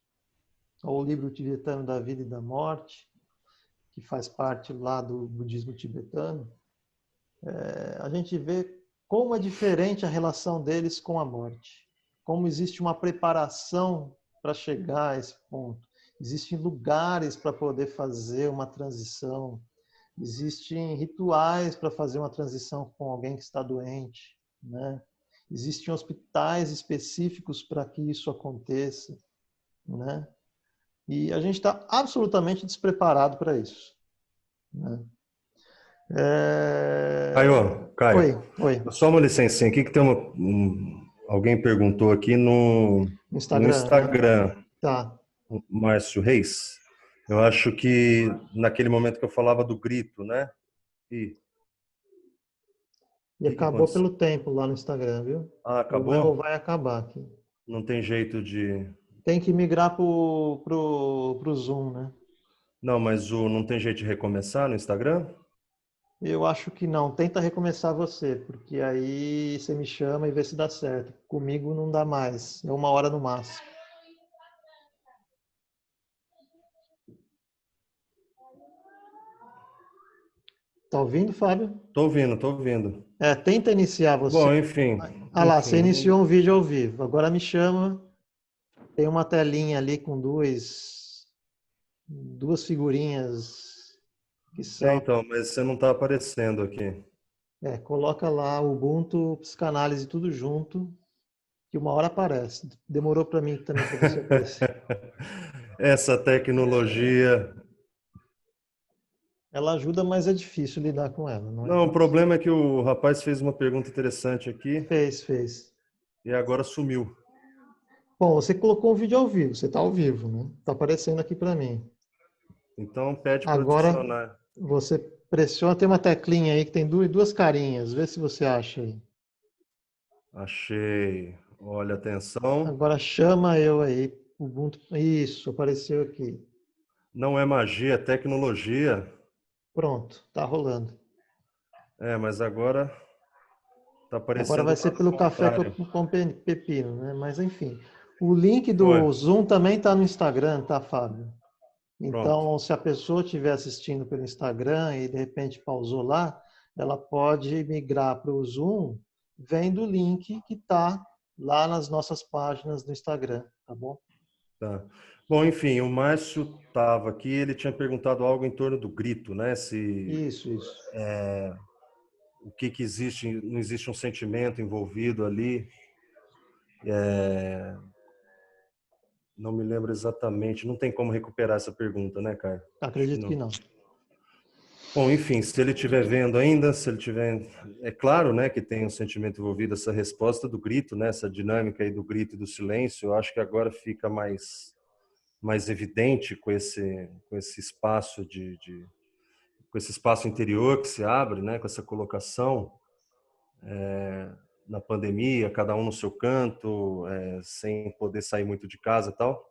ou o livro tibetano da vida e da morte, que faz parte lá do budismo tibetano, a gente vê como é diferente a relação deles com a morte. Como existe uma preparação para chegar a esse ponto. Existem lugares para poder fazer uma transição. Existem rituais para fazer uma transição com alguém que está doente, né? Existem hospitais específicos para que isso aconteça, né? E a gente está absolutamente despreparado para isso, né? Caio, Oi, oi. só uma licencinha aqui que tem alguém perguntou aqui no Instagram, né? Instagram, Tá. o Márcio Reis. Eu acho que naquele momento que eu falava do grito, né? E E o que acabou aconteceu? pelo tempo lá no Instagram, viu? Ah, Ou acabou? vai acabar aqui. Não tem jeito de. Tem que migrar pro Zoom, né? Não, mas não tem jeito de recomeçar no Instagram? Eu acho que não. Tenta recomeçar você, porque aí você me chama e vê se dá certo. Comigo não dá mais. É 1 hora no máximo. Tá ouvindo, Fábio? Tô ouvindo, tô ouvindo. Tenta iniciar você. Bom, enfim, Ah lá, você enfim. iniciou um vídeo ao vivo. Agora me chama. Tem uma telinha ali com duas figurinhas que são. Então, mas você não está aparecendo aqui. Coloca lá Ubuntu, psicanálise, tudo junto, que 1 hora aparece. Demorou para mim também para você aparecer. Essa tecnologia. Ela ajuda, mas é difícil lidar com ela, não é Não, o fácil. problema é que o rapaz fez uma pergunta interessante aqui Fez. e agora sumiu. Bom, você colocou um vídeo ao vivo, você está ao vivo, né? Está aparecendo aqui para mim. Então pede para Agora adicionar. você pressiona, tem uma teclinha aí que tem duas carinhas, vê se você acha aí. Achei. Olha, atenção. Agora chama eu aí, Ubuntu. Isso, apareceu aqui. Não é magia, é tecnologia. Pronto, tá rolando. Mas agora está Agora aparecendo vai o ser lado pelo café contrário. com pepino, né? Mas enfim. O link Oi, do Zoom também está no Instagram, tá, Fábio? pronto. Então, se a pessoa estiver assistindo pelo Instagram e de repente pausou lá, ela pode migrar para o Zoom vendo o link que está lá nas nossas páginas do Instagram, tá bom? Tá. Bom, enfim, o Márcio estava aqui, ele tinha perguntado algo em torno do grito, né? Se Isso. o que que existe, não existe um sentimento envolvido ali. Não me lembro exatamente, não tem como recuperar essa pergunta, né, Caio? Acho que Acredito que não. não. Bom, enfim, se ele estiver vendo ainda, se ele tiver, é claro, né, que tem um sentimento envolvido, essa resposta do grito, né, essa dinâmica aí do grito e do silêncio, eu acho que agora fica mais mais evidente com esse espaço com esse espaço interior que se abre, né, com essa colocação na pandemia, cada um no seu canto, sem poder sair muito de casa e tal,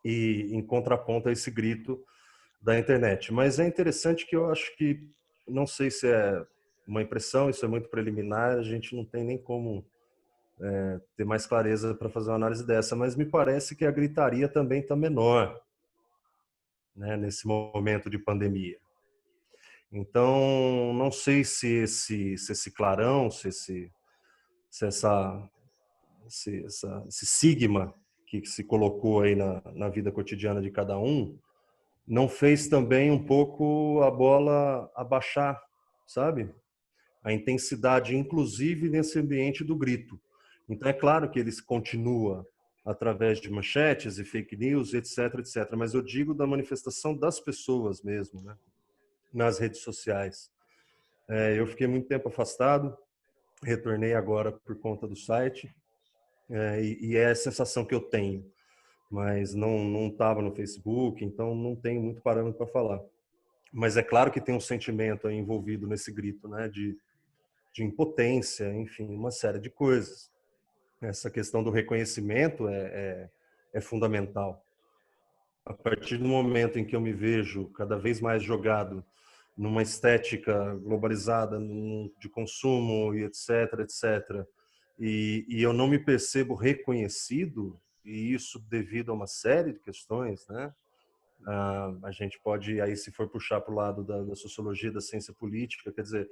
e em contraponto a esse grito da internet. Mas é interessante que eu acho que, não sei se é uma impressão, isso é muito preliminar, a gente não tem nem como ter mais clareza para fazer uma análise dessa, mas me parece que a gritaria também está menor, né, nesse momento de pandemia. Então, não sei se esse clarão, se esse sigma que se colocou aí na vida cotidiana de cada um, não fez também um pouco a bola abaixar, sabe? A intensidade, inclusive nesse ambiente do grito. Então, é claro que ele continua através de manchetes e fake news, etc, etc. Mas eu digo da manifestação das pessoas mesmo, né? Nas redes sociais. Eu fiquei muito tempo afastado, retornei agora por conta do site, e é a sensação que eu tenho. Mas não estava no Facebook, então não tenho muito parâmetro para falar. Mas é claro que tem um sentimento aí envolvido nesse grito, né? De impotência, enfim, uma série de coisas. Essa questão do reconhecimento é fundamental. A partir do momento em que eu me vejo cada vez mais jogado numa estética globalizada de consumo e etc, etc, e eu não me percebo reconhecido, e isso devido a uma série de questões, né? A gente pode, aí se for puxar para o lado da sociologia, da ciência política, quer dizer,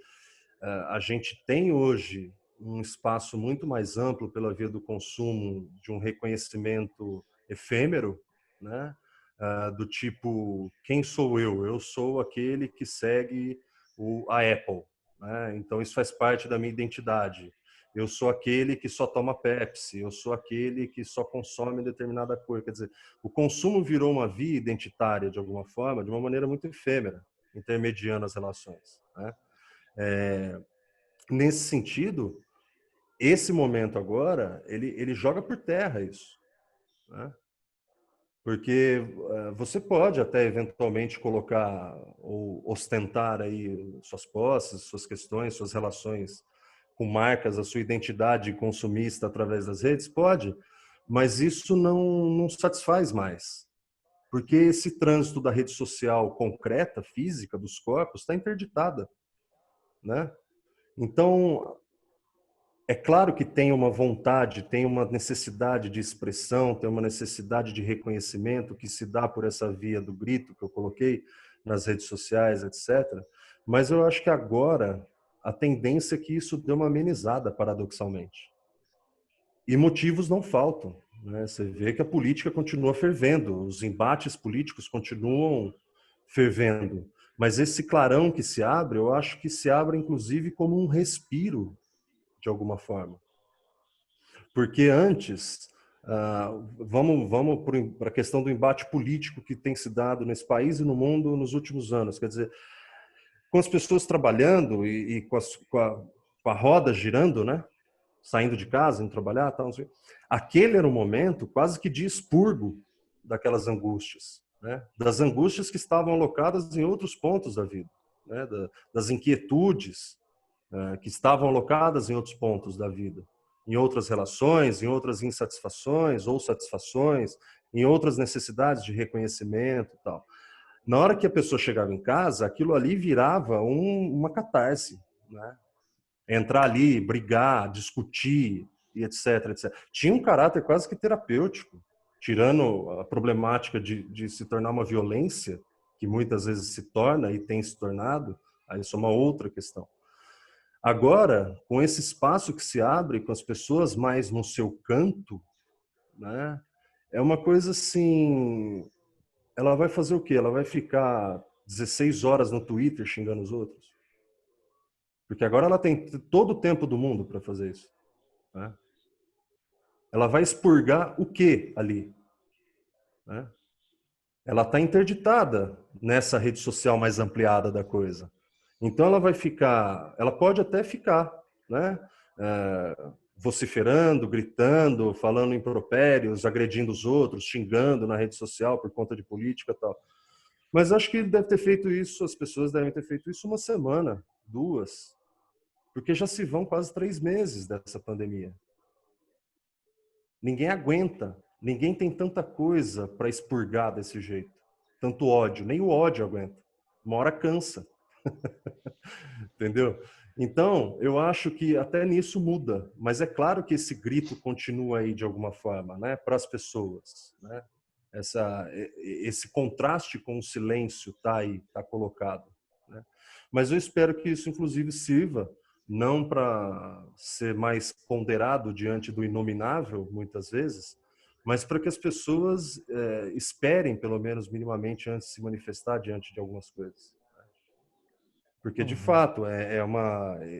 a gente tem hoje um espaço muito mais amplo pela via do consumo, de um reconhecimento efêmero, né? Do tipo, quem sou eu? Eu sou aquele que segue a Apple, né? Então isso faz parte da minha identidade. Eu sou aquele que só toma Pepsi, eu sou aquele que só consome determinada coisa. Quer dizer, o consumo virou uma via identitária, de alguma forma, de uma maneira muito efêmera, intermediando as relações, né? Nesse sentido, esse momento agora, ele joga por terra isso, né? Porque você pode até eventualmente colocar ou ostentar aí suas posses, suas questões, suas relações com marcas, a sua identidade consumista através das redes, pode, mas isso não satisfaz mais. Porque esse trânsito da rede social concreta, física, dos corpos, está interditada, né? Então, é claro que tem uma vontade, tem uma necessidade de expressão, tem uma necessidade de reconhecimento que se dá por essa via do grito que eu coloquei nas redes sociais, etc. Mas eu acho que agora a tendência é que isso dê uma amenizada, paradoxalmente. E motivos não faltam, né? Você vê que a política continua fervendo, os embates políticos continuam fervendo. Mas esse clarão que se abre, eu acho que se abre inclusive como um respiro, de alguma forma. Porque antes, vamos para a questão do embate político que tem se dado nesse país e no mundo nos últimos anos. Quer dizer, com as pessoas trabalhando e com a roda girando, né? Saindo de casa, indo trabalhar, tal, não sei. Aquele era o momento quase que de expurgo daquelas angústias, né? Das angústias que estavam alocadas em outros pontos da vida, né? Das inquietudes que estavam alocadas em outros pontos da vida, em outras relações, em outras insatisfações ou satisfações, em outras necessidades de reconhecimento e tal. Na hora que a pessoa chegava em casa, aquilo ali virava uma catarse, né? Entrar ali, brigar, discutir e etc, etc. Tinha um caráter quase que terapêutico, tirando a problemática de se tornar uma violência, que muitas vezes se torna e tem se tornado, aí isso é uma outra questão. Agora, com esse espaço que se abre, com as pessoas mais no seu canto, né? É uma coisa assim, ela vai fazer o quê? Ela vai ficar 16 horas no Twitter xingando os outros? Porque agora ela tem todo o tempo do mundo para fazer isso, né? Ela vai expurgar o quê ali, né? Ela está interditada nessa rede social mais ampliada da coisa. Então ela vai ficar, ela pode até ficar, né? vociferando, gritando, falando impropérios, agredindo os outros, xingando na rede social por conta de política e tal. Mas acho que deve ter feito isso, as pessoas devem ter feito isso uma semana, 2, porque já se vão quase 3 meses dessa pandemia. Ninguém aguenta, ninguém tem tanta coisa para expurgar desse jeito, tanto ódio, nem o ódio aguenta. Uma hora cansa, entendeu? Então, eu acho que até nisso muda, mas é claro que esse grito continua aí de alguma forma, né, para as pessoas, né? Esse contraste com o silêncio está aí, está colocado, né? Mas eu espero que isso, inclusive, sirva não para ser mais ponderado diante do inominável, muitas vezes, mas para que as pessoas esperem, pelo menos minimamente, antes de se manifestar diante de algumas coisas. Porque, de Uhum. fato,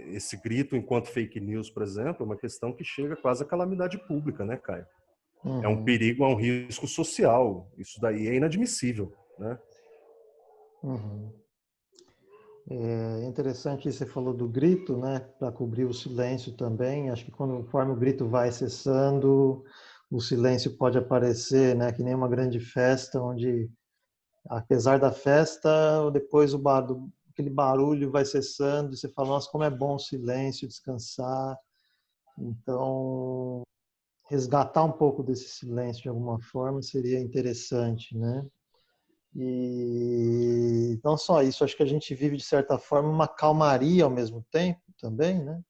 esse grito enquanto fake news, por exemplo, é uma questão que chega quase à calamidade pública, né, Caio? É um Uhum. perigo, é um risco social. Isso daí é inadmissível, né? Uhum. É interessante que você falou do grito, né, para cobrir o silêncio também. Acho que conforme o grito vai cessando, o silêncio pode aparecer, né, que nem uma grande festa, onde, apesar da festa, depois aquele barulho vai cessando, e você fala, nossa, como é bom o silêncio, descansar. Então, resgatar um pouco desse silêncio de alguma forma seria interessante, né? E não só isso, acho que a gente vive de certa forma uma calmaria ao mesmo tempo também, né?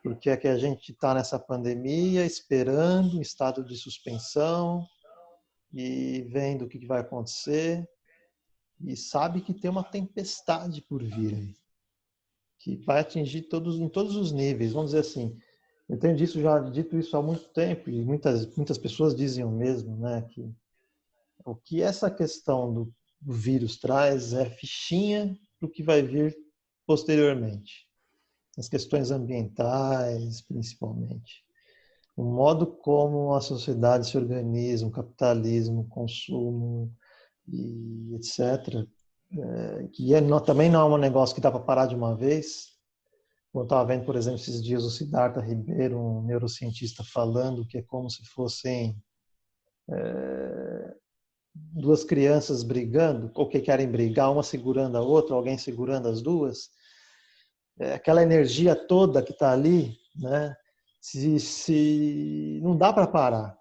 Porque é que a gente está nessa pandemia esperando, em estado de suspensão e vendo o que vai acontecer e sabe que tem uma tempestade por vir aí, que vai atingir em todos os níveis, vamos dizer assim. Eu tenho dito isso há muito tempo e muitas pessoas dizem o mesmo, né? Que o que essa questão do vírus traz é fichinha para o que vai vir posteriormente. As questões ambientais, principalmente. O modo como a sociedade se organiza, o capitalismo, o consumo e etc. Que também não é um negócio que dá para parar de uma vez. Eu estava vendo, por exemplo, esses dias o Siddhartha Ribeiro, um neurocientista, falando que é como se fossem duas crianças brigando, ou que querem brigar, uma segurando a outra, alguém segurando as duas, aquela energia toda que está ali, né? Se não dá para parar,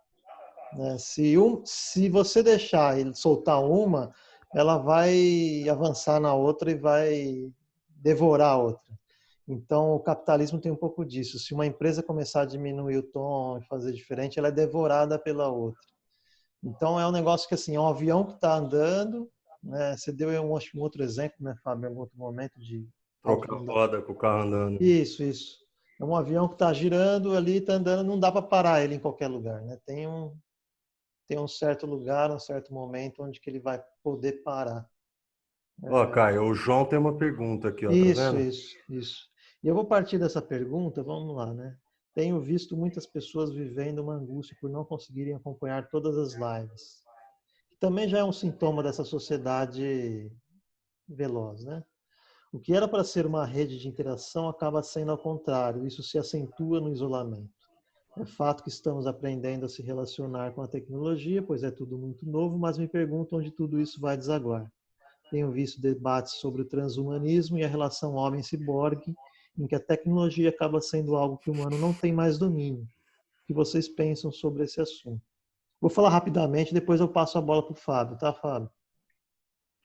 né? Se você deixar ele soltar uma, ela vai avançar na outra e vai devorar a outra. Então, o capitalismo tem um pouco disso. Se uma empresa começar a diminuir o tom e fazer diferente, ela é devorada pela outra. Então é um negócio que assim, é um avião que está andando, né? Você deu acho que um outro exemplo, né, Fábio, em algum outro momento de alta Trocar velocidade. roda com o carro andando. Isso. É um avião que está girando ali, está andando, não dá para parar ele em qualquer lugar, né? Tem um certo lugar, um certo momento onde que ele vai poder parar. Ó, Caio, o João tem uma pergunta aqui, ó, tá Isso, vendo? isso, isso. E eu vou partir dessa pergunta, vamos lá, né? Tenho visto muitas pessoas vivendo uma angústia por não conseguirem acompanhar todas as lives. Também já é um sintoma dessa sociedade veloz, né? O que era para ser uma rede de interação acaba sendo ao contrário, isso se acentua no isolamento. É fato que estamos aprendendo a se relacionar com a tecnologia, pois é tudo muito novo, mas me pergunto onde tudo isso vai desaguar. Tenho visto debates sobre o transhumanismo e a relação homem-ciborgue, em que a tecnologia acaba sendo algo que o humano não tem mais domínio. O que vocês pensam sobre esse assunto? Vou falar rapidamente, depois eu passo a bola para o Fábio, tá, Fábio?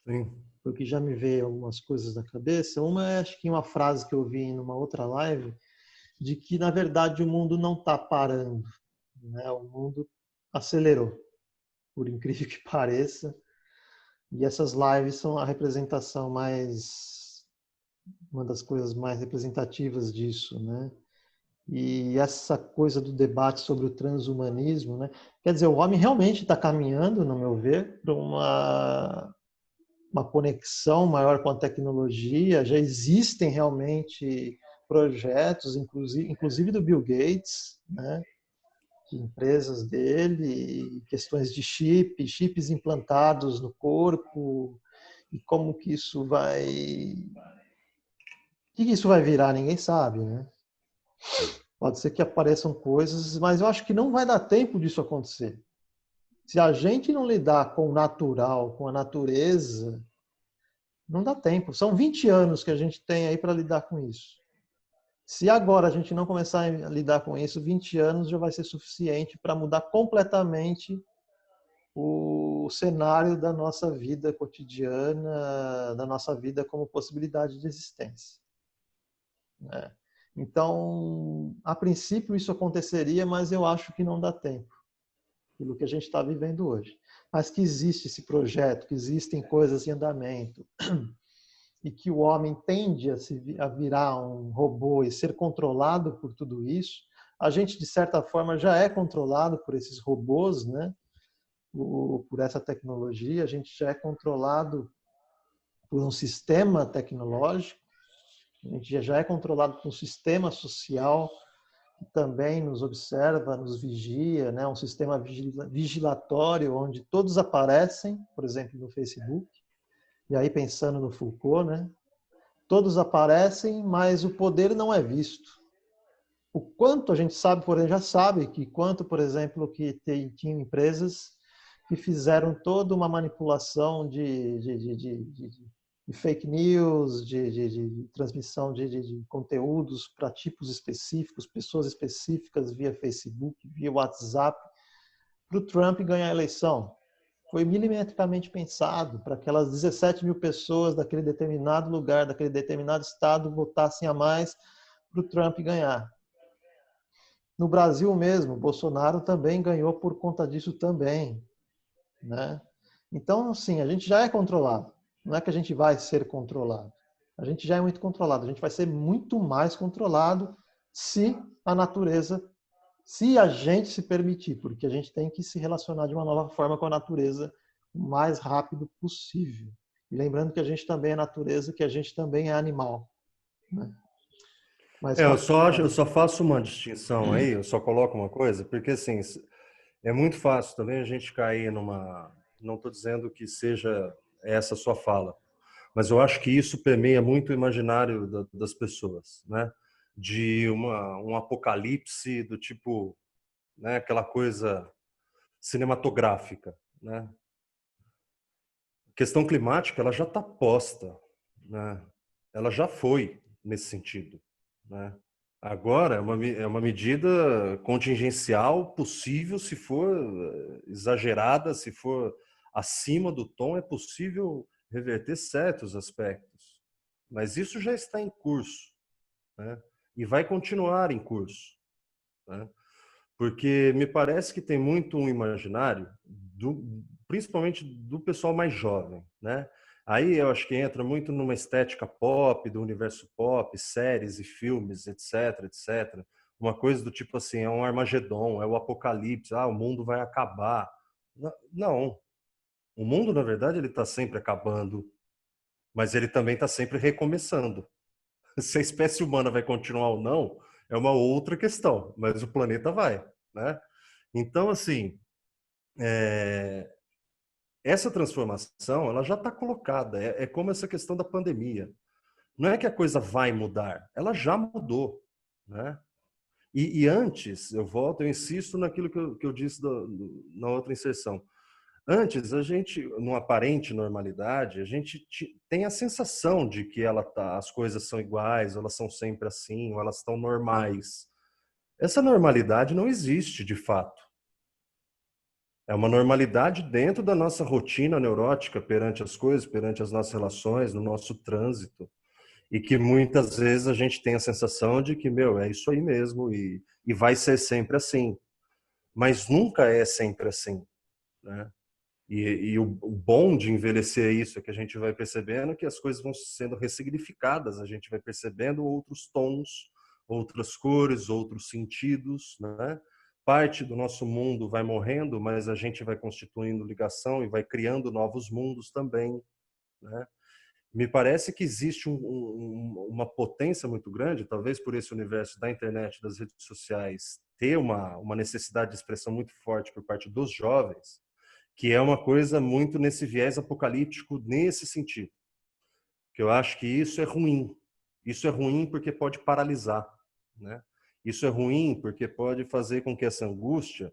Sim. Porque já me veio algumas coisas na cabeça. Uma é, acho que uma frase que eu vi em uma outra live, de que, na verdade, o mundo não está parando, né? O mundo acelerou, por incrível que pareça. E essas lives são a representação uma das coisas mais representativas disso, né? E essa coisa do debate sobre o transhumanismo, né? Quer dizer, o homem realmente está caminhando, no meu ver, para uma conexão maior com a tecnologia, já existem realmente projetos, inclusive do Bill Gates, né, de empresas dele, questões de chips implantados no corpo, e como que isso vai... O que isso vai virar, ninguém sabe, né? Pode ser que apareçam coisas, mas eu acho que não vai dar tempo disso acontecer. Se a gente não lidar com o natural, com a natureza, não dá tempo. São 20 anos que a gente tem aí para lidar com isso. Se agora a gente não começar a lidar com isso, 20 anos já vai ser suficiente para mudar completamente o cenário da nossa vida cotidiana, da nossa vida como possibilidade de existência. Né? Então, a princípio isso aconteceria, mas eu acho que não dá tempo, pelo que a gente está vivendo hoje. Mas que existe esse projeto, que existem coisas em andamento, e que o homem tende a virar um robô e ser controlado por tudo isso, a gente, de certa forma, já é controlado por esses robôs, né? Por essa tecnologia, a gente já é controlado por um sistema tecnológico, a gente já é controlado por um sistema social que também nos observa, nos vigia, né? Um sistema vigilatório onde todos aparecem, por exemplo, no Facebook, e aí pensando no Foucault, né? Todos aparecem, mas o poder não é visto. O quanto a gente sabe, por exemplo, já sabe que quanto, por exemplo, que tinham empresas que fizeram toda uma manipulação de fake news, de transmissão de conteúdos para tipos específicos, pessoas específicas via Facebook, via WhatsApp, para o Trump ganhar a eleição. Foi milimetricamente pensado para aquelas 17 mil pessoas daquele determinado lugar, daquele determinado estado, votassem a mais para o Trump ganhar. No Brasil mesmo, Bolsonaro também ganhou por conta disso também. Né? Então, sim, a gente já é controlado. Não é que a gente vai ser controlado. A gente já é muito controlado. A gente vai ser muito mais controlado se a natureza, se a gente se permitir, porque a gente tem que se relacionar de uma nova forma com a natureza o mais rápido possível. E lembrando que a gente também é natureza, que a gente também é animal. Né? Mas Eu só faço uma distinção aí, eu só coloco uma coisa, porque assim, é muito fácil também a gente cair numa. Não estou dizendo que seja essa a sua fala, mas eu acho que isso permeia muito o imaginário das pessoas, né? De um apocalipse do tipo, né? Aquela coisa cinematográfica, né? A questão climática, ela já está posta, né? Ela já foi nesse sentido, né? Agora é uma medida contingencial possível, se for exagerada, se for acima do tom, é possível reverter certos aspectos. Mas isso já está em curso, né? E vai continuar em curso, né? Porque me parece que tem muito um imaginário, principalmente do pessoal mais jovem, né? Aí eu acho que entra muito numa estética pop, do universo pop, séries e filmes, etc, etc. Uma coisa do tipo assim, é um Armagedon, é o apocalipse, o mundo vai acabar. Não, o mundo, na verdade, ele está sempre acabando, mas ele também está sempre recomeçando. Se a espécie humana vai continuar ou não, é uma outra questão, mas o planeta vai, né? Então, assim, essa transformação, ela já está colocada. É como essa questão da pandemia. Não é que a coisa vai mudar, ela já mudou, né? E antes, eu insisto naquilo que eu disse na outra inserção. Antes, a gente, numa aparente normalidade, a gente tem a sensação de que as coisas são iguais, elas são sempre assim, ou elas estão normais. Essa normalidade não existe de fato. É uma normalidade dentro da nossa rotina neurótica perante as coisas, perante as nossas relações, no nosso trânsito. E que muitas vezes a gente tem a sensação de que, é isso aí mesmo, e vai ser sempre assim. Mas nunca é sempre assim, né? E o bom de envelhecer isso é que a gente vai percebendo que as coisas vão sendo ressignificadas, a gente vai percebendo outros tons, outras cores, outros sentidos, né? Parte do nosso mundo vai morrendo, mas a gente vai constituindo ligação e vai criando novos mundos também, né? Me parece que existe uma potência muito grande, talvez por esse universo da internet, das redes sociais, ter uma necessidade de expressão muito forte por parte dos jovens, que é uma coisa muito nesse viés apocalíptico, nesse sentido. Que eu acho que isso é ruim. Isso é ruim porque pode paralisar, né? Isso é ruim porque pode fazer com que essa angústia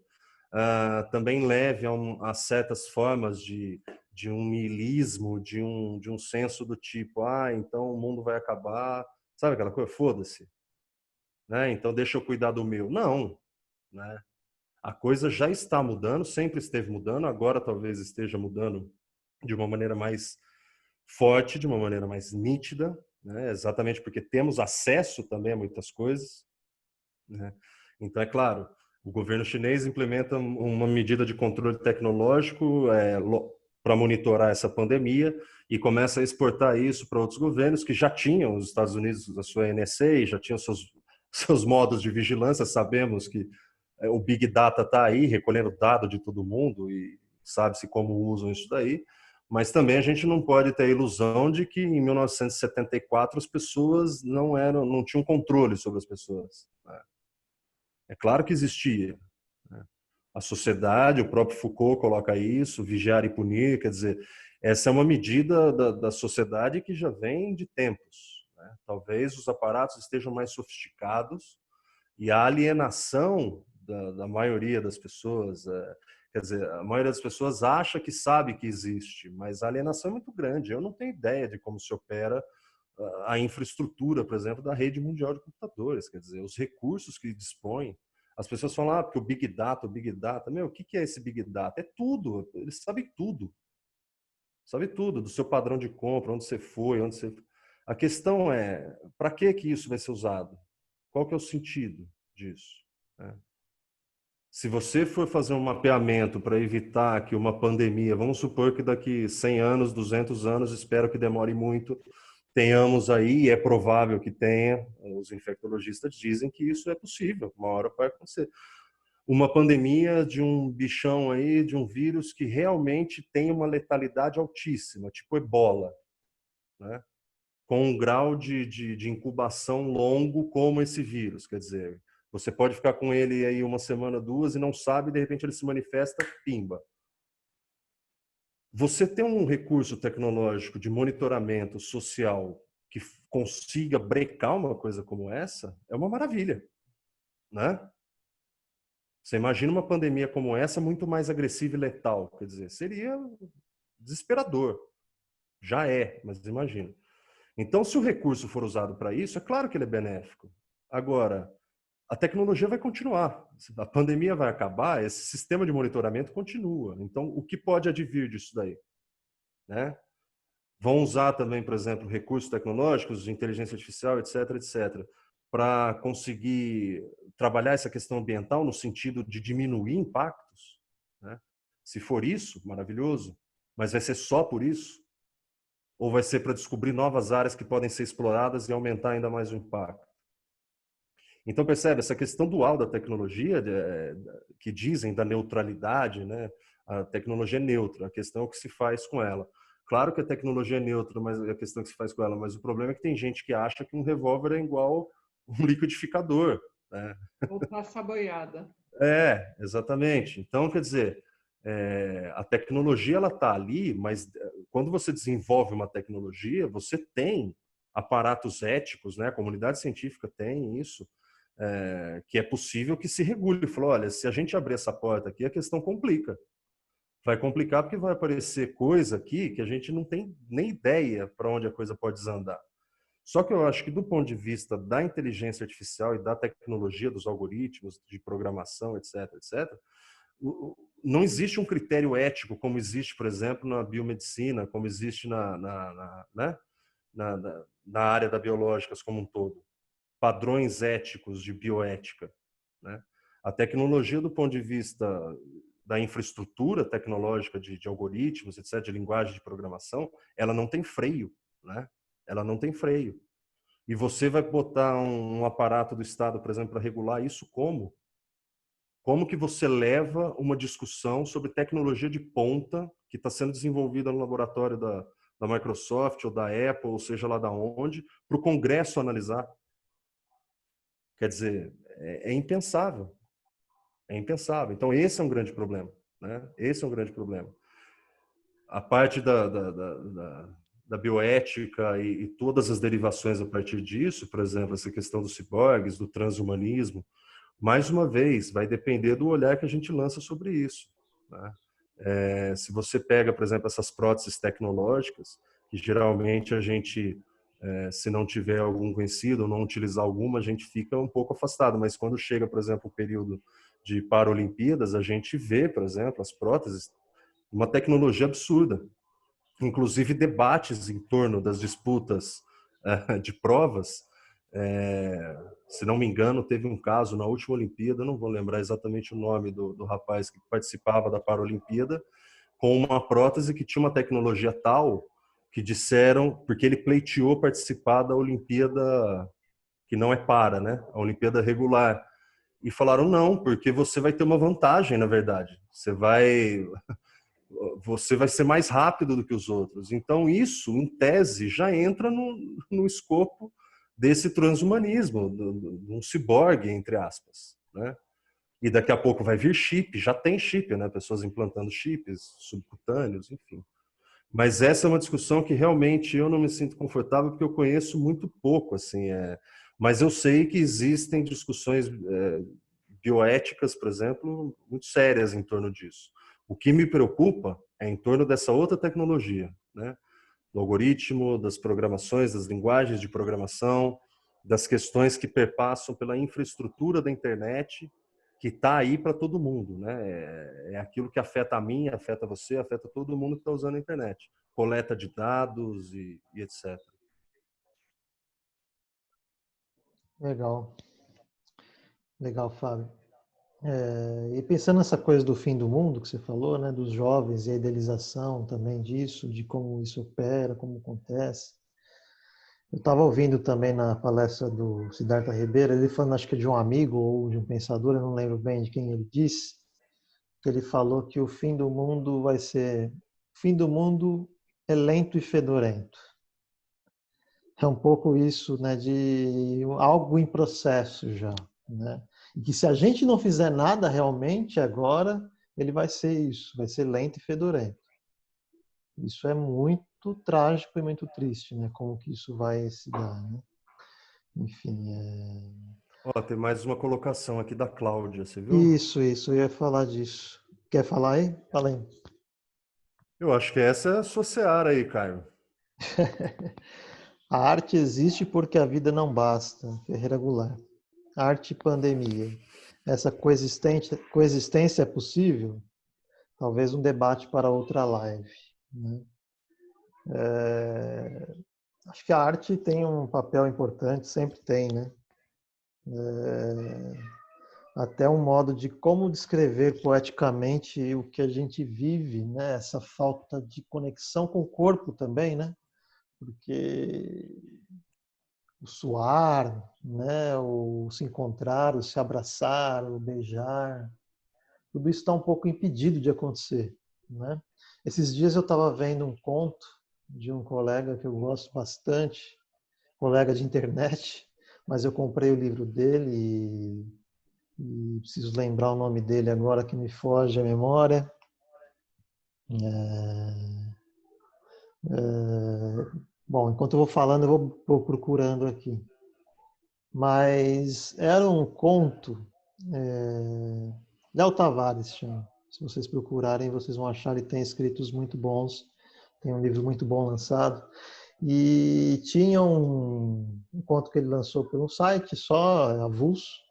também leve a certas formas de um niilismo, de um senso do tipo, então o mundo vai acabar, sabe aquela coisa, foda-se, né? Então deixa eu cuidar do meu. Não, né? A coisa já está mudando, sempre esteve mudando, agora talvez esteja mudando de uma maneira mais forte, de uma maneira mais nítida, né? Exatamente porque temos acesso também a muitas coisas, né? Então, é claro, o governo chinês implementa uma medida de controle tecnológico para monitorar essa pandemia e começa a exportar isso para outros governos que já tinham, os Estados Unidos, a sua NSA, já tinham seus modos de vigilância. Sabemos que o Big Data está aí, recolhendo dado de todo mundo e sabe-se como usam isso daí. Mas também a gente não pode ter a ilusão de que em 1974 as pessoas não tinham controle sobre as pessoas, né? É claro que existia, né? A sociedade, o próprio Foucault coloca isso, vigiar e punir, quer dizer, essa é uma medida da sociedade que já vem de tempos, né? Talvez os aparatos estejam mais sofisticados e a alienação da maioria das pessoas, quer dizer, a maioria das pessoas acha que sabe que existe, mas a alienação é muito grande. Eu não tenho ideia de como se opera a infraestrutura, por exemplo, da rede mundial de computadores, quer dizer, os recursos que dispõe. As pessoas falam, porque o Big Data. Meu, o que é esse Big Data? É tudo, eles sabem tudo. Sabe tudo, do seu padrão de compra, onde você foi, onde você... A questão é, para que isso vai ser usado? Qual que é o sentido disso, né? Se você for fazer um mapeamento para evitar que uma pandemia, vamos supor que daqui 100 anos, 200 anos, espero que demore muito, tenhamos aí, é provável que tenha, os infectologistas dizem que isso é possível, uma hora vai acontecer. Uma pandemia de um bichão aí, de um vírus que realmente tem uma letalidade altíssima, tipo Ebola, né? Com um grau de incubação longo como esse vírus, quer dizer, você pode ficar com ele aí uma semana, duas e não sabe, de repente ele se manifesta, pimba. Você ter um recurso tecnológico de monitoramento social que consiga brecar uma coisa como essa, é uma maravilha, né? Você imagina uma pandemia como essa muito mais agressiva e letal, quer dizer, seria desesperador. Já é, mas imagina. Então, se o recurso for usado para isso, é claro que ele é benéfico. Agora, a tecnologia vai continuar. A pandemia vai acabar, esse sistema de monitoramento continua. Então, o que pode advir disso daí, né? Vão usar também, por exemplo, recursos tecnológicos de inteligência artificial, etc., etc., para conseguir trabalhar essa questão ambiental no sentido de diminuir impactos, né? Se for isso, maravilhoso. Mas vai ser só por isso? Ou vai ser para descobrir novas áreas que podem ser exploradas e aumentar ainda mais o impacto? Então, percebe, essa questão dual da tecnologia, que dizem da neutralidade, né? A tecnologia é neutra, a questão é o que se faz com ela. Claro que a tecnologia é neutra, mas a questão é o que se faz com ela, mas o problema é que tem gente que acha que um revólver é igual um liquidificador, né? Ou passa boiada. Exatamente. Então, quer dizer, a tecnologia ela está ali, mas quando você desenvolve uma tecnologia, você tem aparatos éticos, né? A comunidade científica tem isso, que é possível que se regule. Falou, olha, se a gente abrir essa porta aqui, a questão complica. Vai complicar porque vai aparecer coisa aqui que a gente não tem nem ideia para onde a coisa pode desandar. Só que eu acho que do ponto de vista da inteligência artificial e da tecnologia, dos algoritmos, de programação, etc., etc., não existe um critério ético como existe, por exemplo, na biomedicina, como existe né? na área da biológicas como um todo. Padrões éticos de bioética, né? A tecnologia, do ponto de vista da infraestrutura tecnológica de algoritmos, etc., de linguagem de programação, ela não tem freio, né? Ela não tem freio. E você vai botar um aparato do Estado, por exemplo, para regular isso como? Como que você leva uma discussão sobre tecnologia de ponta que está sendo desenvolvida no laboratório da Microsoft ou da Apple, ou seja lá da onde, para o Congresso analisar? Quer dizer, é impensável. É impensável. Então, esse é um grande problema, né? Esse é um grande problema. A parte da bioética e todas as derivações a partir disso, por exemplo, essa questão dos ciborgues, do transhumanismo, mais uma vez, vai depender do olhar que a gente lança sobre isso, né? Se você pega, por exemplo, essas próteses tecnológicas, que geralmente a gente, se não tiver algum conhecido ou não utilizar alguma, a gente fica um pouco afastado. Mas quando chega, por exemplo, o período de Paralimpíadas, a gente vê, por exemplo, as próteses, uma tecnologia absurda. Inclusive debates em torno das disputas de provas. Se não me engano, teve um caso na última Olimpíada, não vou lembrar exatamente o nome do rapaz que participava da Paralimpíada, com uma prótese que tinha uma tecnologia tal que disseram, porque ele pleiteou participar da Olimpíada que não é para, né? A Olimpíada regular. E falaram não, porque você vai ter uma vantagem, na verdade. Você vai ser mais rápido do que os outros. Então, isso, em tese, já entra no escopo desse transhumanismo, de um ciborgue, entre aspas, né? E daqui a pouco vai vir chip, já tem chip, né? Pessoas implantando chips subcutâneos, enfim. Mas essa é uma discussão que realmente eu não me sinto confortável porque eu conheço muito pouco, assim, mas eu sei que existem discussões bioéticas, por exemplo, muito sérias em torno disso. O que me preocupa é em torno dessa outra tecnologia, né? Do algoritmo, das programações, das linguagens de programação, das questões que perpassam pela infraestrutura da internet, que está aí para todo mundo, né? É aquilo que afeta a mim, afeta você, afeta todo mundo que está usando a internet. Coleta de dados e etc. Legal, legal, Fábio. E pensando nessa coisa do fim do mundo que você falou, né, dos jovens e a idealização também disso, de como isso opera, como acontece. Eu estava ouvindo também na palestra do Siddhartha Ribeiro, ele falando, acho que de um amigo ou de um pensador, eu não lembro bem de quem ele disse, que ele falou que o fim do mundo vai ser, o fim do mundo é lento e fedorento. É um pouco isso, né, de algo em processo já, né? E que se a gente não fizer nada realmente agora, ele vai ser isso, vai ser lento e fedorento. Isso é muito trágico e muito triste, né? Como que isso vai se dar, né? Enfim, Ó, tem mais uma colocação aqui da Cláudia, você viu? isso, eu ia falar disso. Quer falar aí? Fala aí. Eu acho que essa é a sua seara aí, Caio. A arte existe porque a vida não basta. Ferreira Goulart. Arte e pandemia. Essa coexistência é possível? Talvez um debate para outra live, né? Acho que a arte tem um papel importante, sempre tem, né? Até um modo de como descrever poeticamente o que a gente vive, né? Essa falta de conexão com o corpo também, né? Porque o suar, né? O se encontrar, o se abraçar, o beijar, tudo isso está um pouco impedido de acontecer, né? Esses dias eu estava vendo um conto de um colega que eu gosto bastante, colega de internet, mas eu comprei o livro dele e preciso lembrar o nome dele agora que me foge a memória. Bom, enquanto eu vou falando, eu vou procurando aqui. Mas era um conto, Léo Tavares chama. Se vocês procurarem, vocês vão achar, ele tem escritos muito bons, tem um livro muito bom lançado. E tinha um conto que ele lançou por um site só, avulso,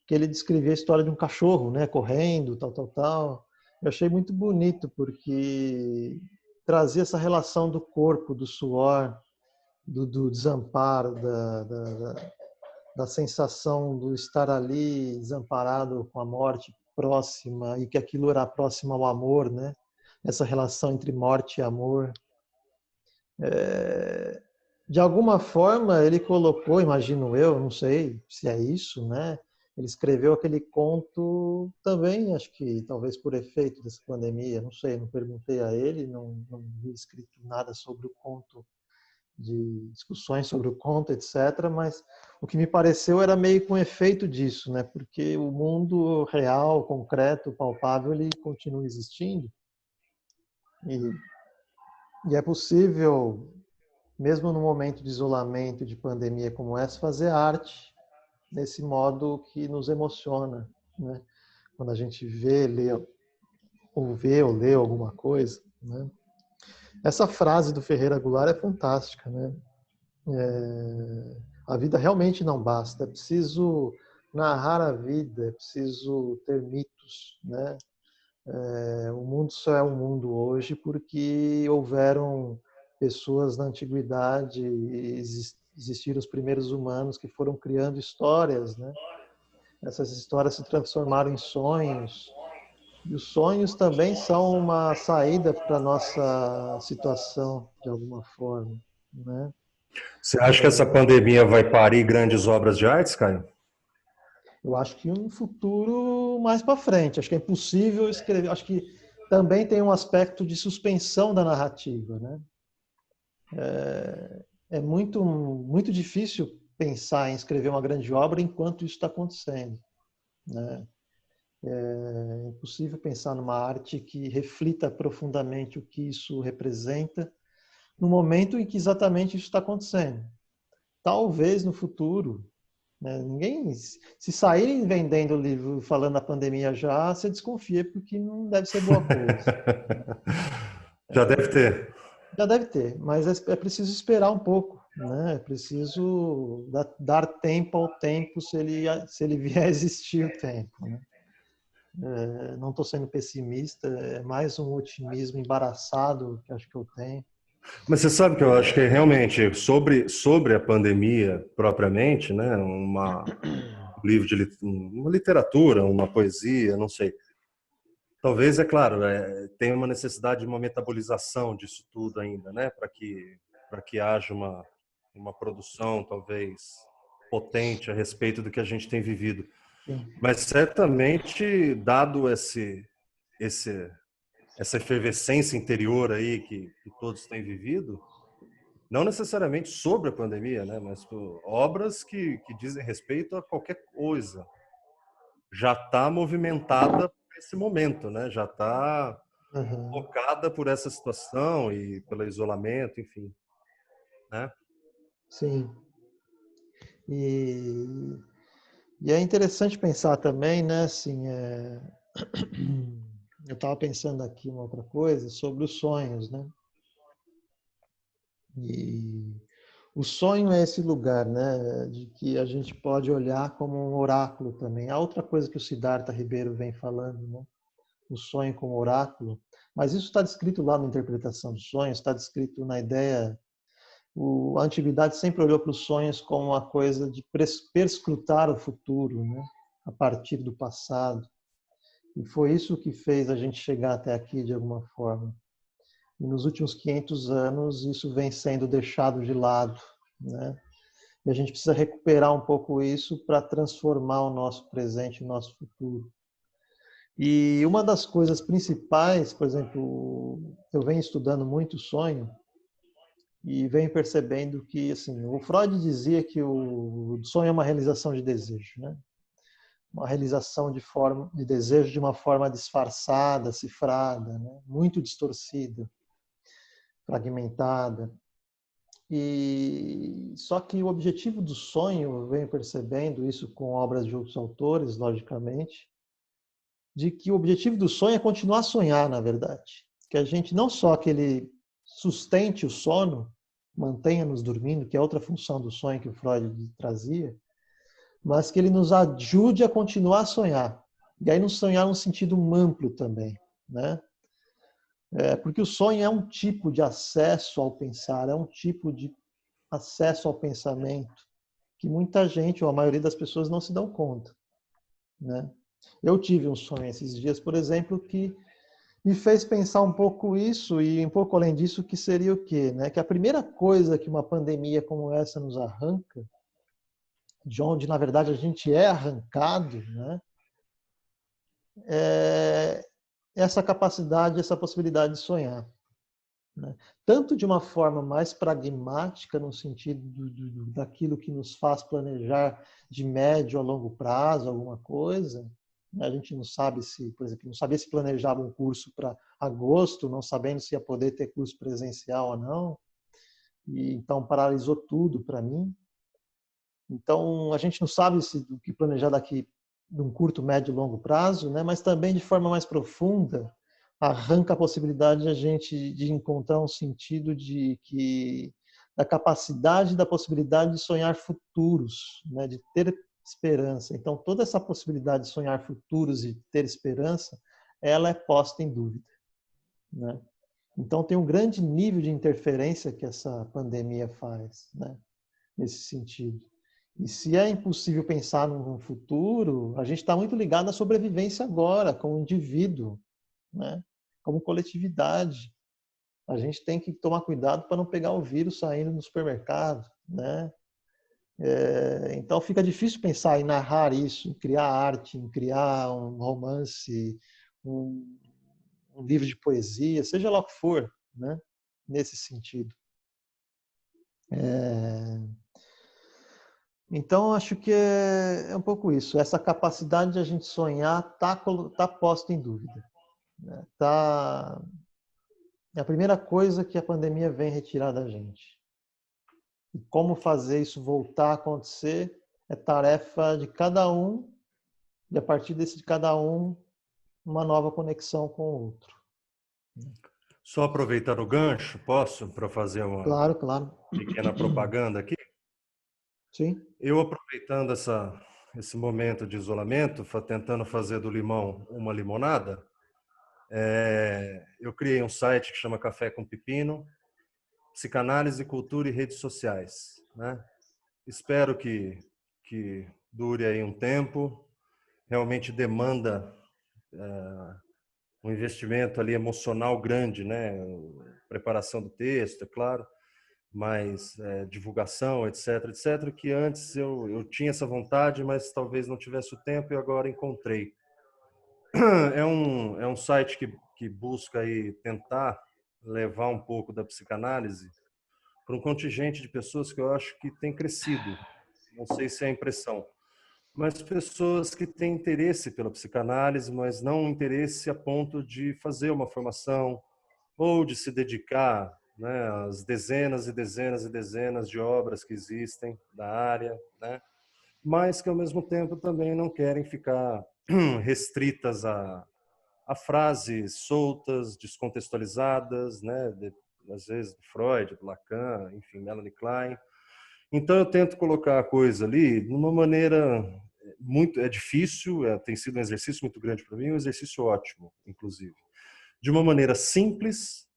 que ele descrevia a história de um cachorro, né, correndo, tal, tal, tal. Eu achei muito bonito porque trazia essa relação do corpo, do suor, do desamparo, da sensação do estar ali desamparado com a morte próxima e que aquilo era próximo ao amor, né? Essa relação entre morte e amor. De alguma forma ele colocou, imagino eu, não sei se é isso, né? Ele escreveu aquele conto também, acho que talvez por efeito dessa pandemia, não sei, não perguntei a ele, não vi escrito nada sobre o conto, de discussões sobre o conto, etc. Mas o que me pareceu era meio com efeito disso, né? Porque o mundo real, concreto, palpável, ele continua existindo e é possível mesmo no momento de isolamento, de pandemia como essa, fazer arte nesse modo que nos emociona, né? Quando a gente vê ou lê alguma coisa, né? Essa frase do Ferreira Goulart é fantástica, né? A vida realmente não basta, é preciso narrar a vida, é preciso ter mitos, né? O mundo só é um mundo hoje porque houveram pessoas na antiguidade, existiram os primeiros humanos que foram criando histórias, né? Essas histórias se transformaram em sonhos, e os sonhos também são uma saída para a nossa situação, de alguma forma, né? Você acha que essa pandemia vai parir grandes obras de artes, Caio? Eu acho que um futuro mais para frente. Acho que é impossível escrever. Acho que também tem um aspecto de suspensão da narrativa, né? É muito difícil pensar em escrever uma grande obra enquanto isso está acontecendo, né? É impossível pensar numa arte que reflita profundamente o que isso representa no momento em que exatamente isso está acontecendo. Talvez no futuro, né? Ninguém, se saírem vendendo livro falando da pandemia já, você desconfia porque não deve ser boa coisa. Já deve ter. Já deve ter, mas é preciso esperar um pouco, né? É preciso dar tempo ao tempo se ele vier a existir o tempo, né? Não estou sendo pessimista, é mais um otimismo embaraçado que acho que eu tenho. Mas você sabe que eu acho que realmente sobre a pandemia propriamente, né, um livro uma literatura, uma poesia, não sei. Talvez, é claro, tem uma necessidade de uma metabolização disso tudo ainda, né, para que haja uma produção talvez potente a respeito do que a gente tem vivido. Sim. Mas certamente, dado esse essa efervescência interior aí que todos têm vivido, não necessariamente sobre a pandemia, né, mas por obras que dizem respeito a qualquer coisa, já está movimentada por esse momento, né, já está Uhum. tocada por essa situação e pelo isolamento, enfim, né? Sim. E, e é interessante pensar também, né, assim, eu estava pensando aqui uma outra coisa sobre os sonhos, né? E o sonho é esse lugar, né, de que a gente pode olhar como um oráculo também. Há outra coisa que o Siddhartha Ribeiro vem falando, né? O sonho como oráculo. Mas isso está descrito lá na interpretação dos sonhos, está descrito na ideia. A antiguidade sempre olhou para os sonhos como uma coisa de perscrutar o futuro, né? A partir do passado. E foi isso que fez a gente chegar até aqui de alguma forma. E nos últimos 500 anos isso vem sendo deixado de lado, né? E a gente precisa recuperar um pouco isso para transformar o nosso presente e o nosso futuro. E uma das coisas principais, por exemplo, eu venho estudando muito sonho e venho percebendo que, assim, o Freud dizia que o sonho é uma realização de desejo, né? Uma realização de desejo de uma forma disfarçada, cifrada, né? Muito distorcida, fragmentada. E só que o objetivo do sonho, eu venho percebendo isso com obras de outros autores, logicamente, de que o objetivo do sonho é continuar a sonhar, na verdade. Que a gente não só que ele sustente o sono, mantenha-nos dormindo, que é outra função do sonho que o Freud trazia, mas que ele nos ajude a continuar a sonhar. E aí não sonhar num sentido amplo também, né? Porque o sonho é um tipo de acesso ao pensar, é um tipo de acesso ao pensamento que muita gente, ou a maioria das pessoas, não se dão conta, né? Eu tive um sonho esses dias, por exemplo, que me fez pensar um pouco isso e um pouco além disso, que seria o quê? Né? Que a primeira coisa que uma pandemia como essa nos arranca, de onde, na verdade, a gente é arrancado, né? É essa capacidade, essa possibilidade de sonhar. Né? Tanto de uma forma mais pragmática, no sentido daquilo que nos faz planejar de médio a longo prazo alguma coisa. A gente não sabe se, por exemplo, não sabia se planejava um curso para agosto, não sabendo se ia poder ter curso presencial ou não. e então paralisou tudo para mim. Então, a gente não sabe o que planejar daqui de um curto, médio e longo prazo, né? Mas também de forma mais profunda, arranca a possibilidade de a gente de encontrar um sentido da capacidade, da possibilidade de sonhar futuros, né? De ter esperança. Então, toda essa possibilidade de sonhar futuros e ter esperança, ela é posta em dúvida, né? Então, tem um grande nível de interferência que essa pandemia faz, né? Nesse sentido. E se é impossível pensar num futuro, a gente está muito ligado à sobrevivência agora, como indivíduo, né? Como coletividade. A gente tem que tomar cuidado para não pegar o vírus saindo no supermercado, né? Então fica difícil pensar em narrar isso, em criar arte, em criar um romance, um, um livro de poesia, seja lá o que for, né? Nesse sentido. Então, acho que é um pouco isso. Essa capacidade de a gente sonhar está posta em dúvida, né? É a primeira coisa que a pandemia vem retirar da gente. E como fazer isso voltar a acontecer é tarefa de cada um, e a partir desse de cada um, uma nova conexão com o outro. Só aproveitar o gancho, posso, para fazer uma Claro, claro. pequena propaganda aqui? Sim. Eu aproveitando esse momento de isolamento, tentando fazer do limão uma limonada, eu criei um site que chama Café com Pepino, Psicanálise, Cultura e Redes Sociais, né? Espero que dure aí um tempo, realmente demanda um investimento ali emocional grande, né? Preparação do texto, é claro, mas divulgação, etc, etc, que antes eu tinha essa vontade, mas talvez não tivesse o tempo e agora encontrei. É um site que busca aí tentar levar um pouco da psicanálise para um contingente de pessoas que eu acho que tem crescido. Não sei se é a impressão, mas pessoas que têm interesse pela psicanálise, mas não interesse a ponto de fazer uma formação ou de se dedicar, né, às dezenas e dezenas e dezenas de obras que existem da área, né, mas que ao mesmo tempo também não querem ficar restritas a frases soltas, descontextualizadas, né, às vezes do Freud, do Lacan, enfim, Melanie Klein. Então eu tento colocar a coisa ali de uma maneira muito difícil, tem sido um exercício muito grande para mim, um exercício ótimo, inclusive, de uma maneira simples,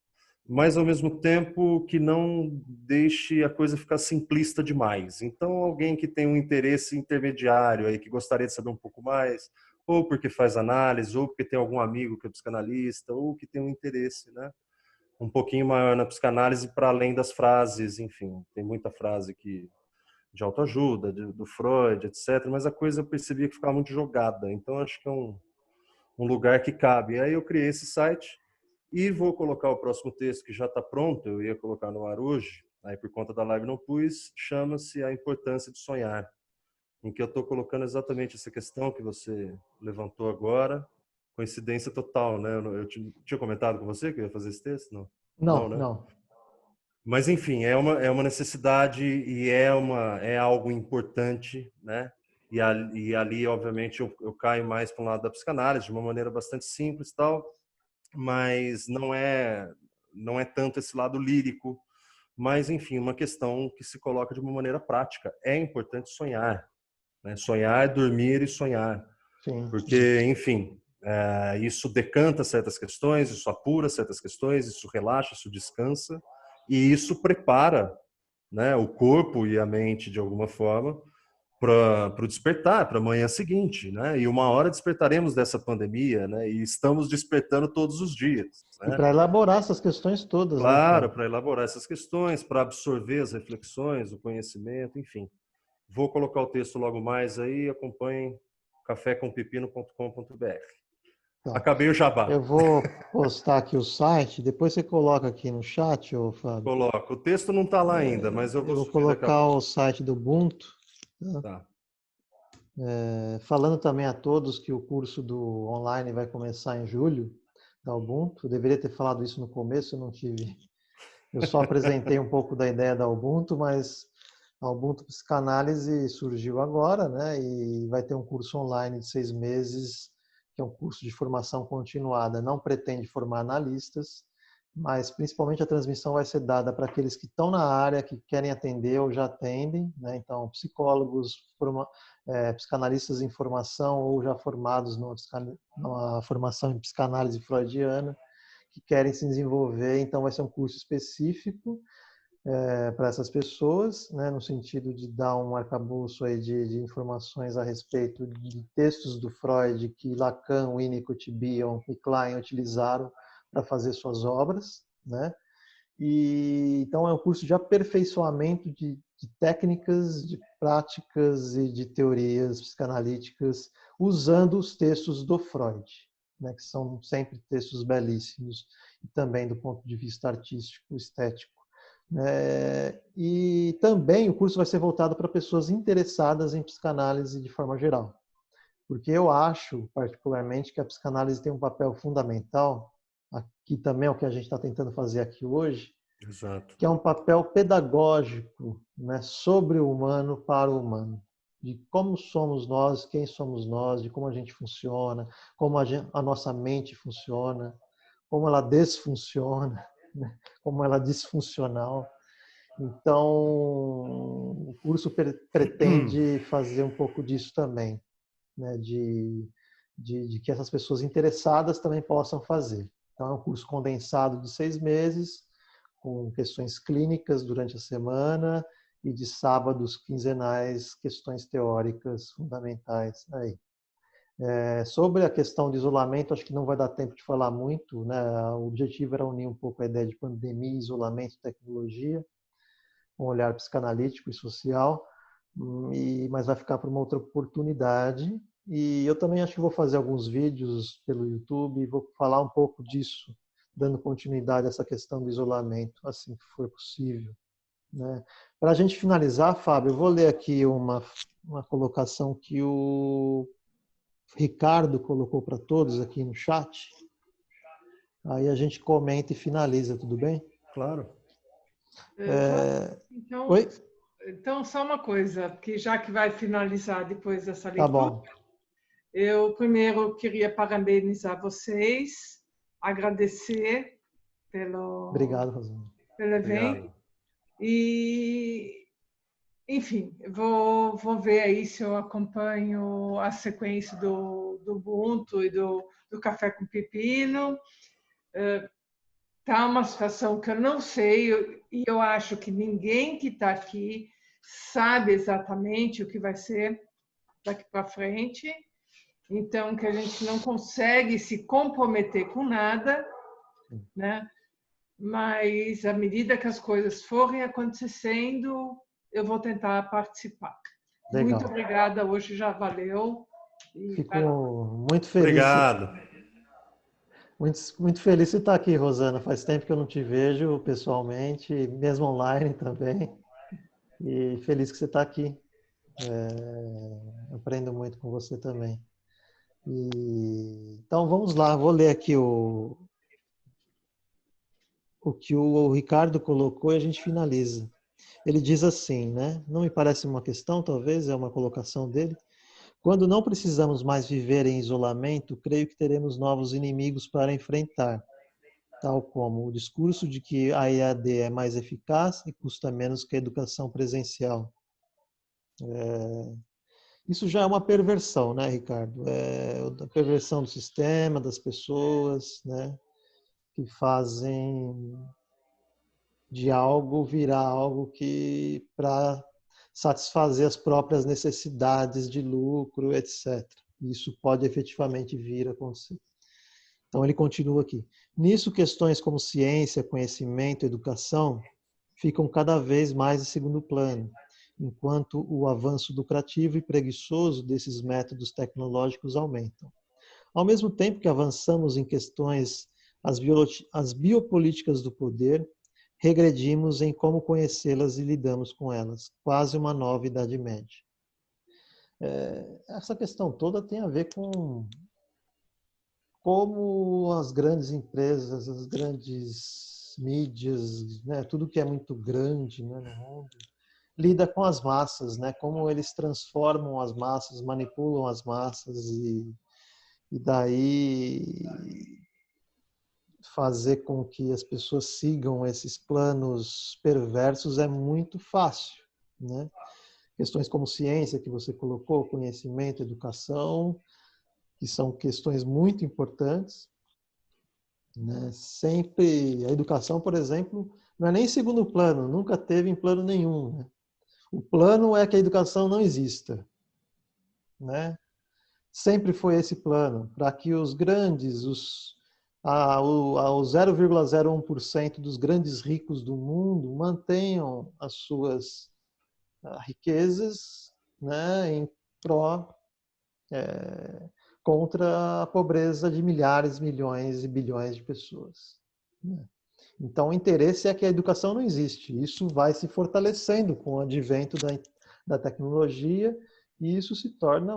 mas ao mesmo tempo que não deixe a coisa ficar simplista demais. Então, alguém que tem um interesse intermediário aí, que gostaria de saber um pouco mais, ou porque faz análise, ou porque tem algum amigo que é psicanalista, ou que tem um interesse, né, um pouquinho maior na psicanálise para além das frases, enfim, tem muita frase que de autoajuda, do Freud, etc. Mas a coisa eu percebia que ficava muito jogada. Então, acho que é um lugar que cabe. Aí eu criei esse site e vou colocar o próximo texto que já está pronto. Eu ia colocar no ar hoje, aí por conta da live não pus. Chama-se A Importância de Sonhar, em que eu estou colocando exatamente essa questão que você levantou agora. Coincidência total, né? Eu tinha comentado com você que eu ia fazer esse texto? Não, não, Não, né? não. Mas, enfim, é uma necessidade e é algo importante, né? E ali, obviamente, eu caio mais para um lado da psicanálise, de uma maneira bastante simples e tal, mas não é tanto esse lado lírico, mas, enfim, uma questão que se coloca de uma maneira prática. É importante sonhar, né? Sonhar, dormir e sonhar, Sim, sim. porque, enfim, isso decanta certas questões, isso apura certas questões, isso relaxa, isso descansa, e isso prepara, né, o corpo e a mente, de alguma forma, para o despertar, para a manhã seguinte, né? E uma hora despertaremos dessa pandemia, né? E estamos despertando todos os dias, E né? para elaborar essas questões todas, né, Claro, cara? para elaborar essas questões, para absorver as reflexões, o conhecimento, enfim. Vou colocar o texto logo mais aí, acompanhem cafécompepino.com.br. Tá. Acabei o jabá. Eu vou postar aqui o site, depois você coloca aqui no chat, ô Fábio. Coloco. O texto não está lá ainda, mas eu vou Eu vou subir daqui a colocar o pouco. site do Ubuntu, tá? Tá. Falando também a todos que o curso do online vai começar em julho, da Ubuntu. Eu deveria ter falado isso no começo, eu não tive Eu só apresentei um pouco da ideia da Ubuntu, mas a Ubuntu Psicanálise surgiu agora, né? E vai ter um curso online de 6 meses, que é um curso de formação continuada. Não pretende formar analistas, mas principalmente a transmissão vai ser dada para aqueles que estão na área, que querem atender ou já atendem, né? Então, psicólogos, psicanalistas em formação ou já formados numa formação em psicanálise freudiana, que querem se desenvolver. Então, vai ser um curso específico para essas pessoas, né, no sentido de dar um arcabouço aí de informações a respeito de textos do Freud que Lacan, Winnicott, Bion e Klein utilizaram para fazer suas obras, né? E então é um curso de aperfeiçoamento de técnicas, de práticas e de teorias psicanalíticas usando os textos do Freud, né, que são sempre textos belíssimos e também do ponto de vista artístico, estético. E também o curso vai ser voltado para pessoas interessadas em psicanálise de forma geral, porque eu acho particularmente que a psicanálise tem um papel fundamental, aqui também é o que a gente está tentando fazer aqui hoje, Exato. que é um papel pedagógico, né, sobre o humano para o humano, de como somos nós, quem somos nós, de como a gente funciona, como a nossa mente funciona, como ela desfunciona, né, como ela é disfuncional. Então, o curso pretende fazer um pouco disso também, né, de que essas pessoas interessadas também possam fazer. Então, é um curso condensado de 6 meses, com questões clínicas durante a semana e de sábados quinzenais, questões teóricas fundamentais aí. Sobre a questão de isolamento, acho que não vai dar tempo de falar muito, né? O objetivo era unir um pouco a ideia de pandemia, isolamento e tecnologia, um olhar psicanalítico e social, mas vai ficar para uma outra oportunidade. E eu também acho que vou fazer alguns vídeos pelo YouTube e vou falar um pouco disso, dando continuidade a essa questão do isolamento, assim que for possível, né? Para a gente finalizar, Fábio, eu vou ler aqui uma colocação que o Ricardo colocou para todos aqui no chat. Aí a gente comenta e finaliza, tudo bem? Claro. Então, Oi? então, só uma coisa, que já que vai finalizar depois dessa Tá leitura, bom. eu primeiro queria parabenizar vocês, agradecer Obrigado, Rosana. pelo evento Obrigado. e, enfim, vou ver aí se eu acompanho a sequência do Ubuntu e do Café com Pepino. Tá uma situação que eu não sei e eu acho que ninguém que está aqui sabe exatamente o que vai ser daqui para frente. Então, que a gente não consegue se comprometer com nada, né? Mas à medida que as coisas forem acontecendo, eu vou tentar participar. Muito Legal. obrigada, hoje já valeu. E vai lá. Fico muito feliz. Obrigado. Muito, muito feliz de estar aqui, Rosana. Faz tempo que eu não te vejo pessoalmente, mesmo online também. E feliz que você está aqui. Aprendo muito com você também. Então vamos lá, vou ler aqui o que o Ricardo colocou e a gente finaliza. Ele diz assim, né? Não me parece uma questão, talvez, é uma colocação dele. Quando não precisamos mais viver em isolamento, creio que teremos novos inimigos para enfrentar, tal como o discurso de que a EAD é mais eficaz e custa menos que a educação presencial. Isso já é uma perversão, né, Ricardo? É a perversão do sistema, das pessoas, né, que fazem de algo virar algo que para satisfazer as próprias necessidades de lucro, etc. Isso pode efetivamente vir a acontecer. Então ele continua aqui. Nisso, questões como ciência, conhecimento, educação ficam cada vez mais em segundo plano, enquanto o avanço lucrativo e preguiçoso desses métodos tecnológicos aumentam. Ao mesmo tempo que avançamos em questões, as biopolíticas do poder, regredimos em como conhecê-las e lidamos com elas, quase uma nova Idade Média. Essa questão toda tem a ver com como as grandes empresas, as grandes as mídias, né, tudo que é muito grande, né, no mundo, lida com as massas, né, como eles transformam as massas, manipulam as massas e daí fazer com que as pessoas sigam esses planos perversos é muito fácil, né? Questões como ciência, que você colocou, conhecimento, educação, que são questões muito importantes, né? Sempre, a educação, por exemplo, não é nem segundo plano, nunca teve em plano nenhum, né? O plano é que a educação não exista, né? Sempre foi esse plano, para que os grandes, o 0,01% dos grandes ricos do mundo mantenham as suas riquezas, né, em pró contra a pobreza de milhares, milhões e bilhões de pessoas, né? Então, o interesse é que a educação não existe. Isso vai se fortalecendo com o advento da tecnologia e isso se torna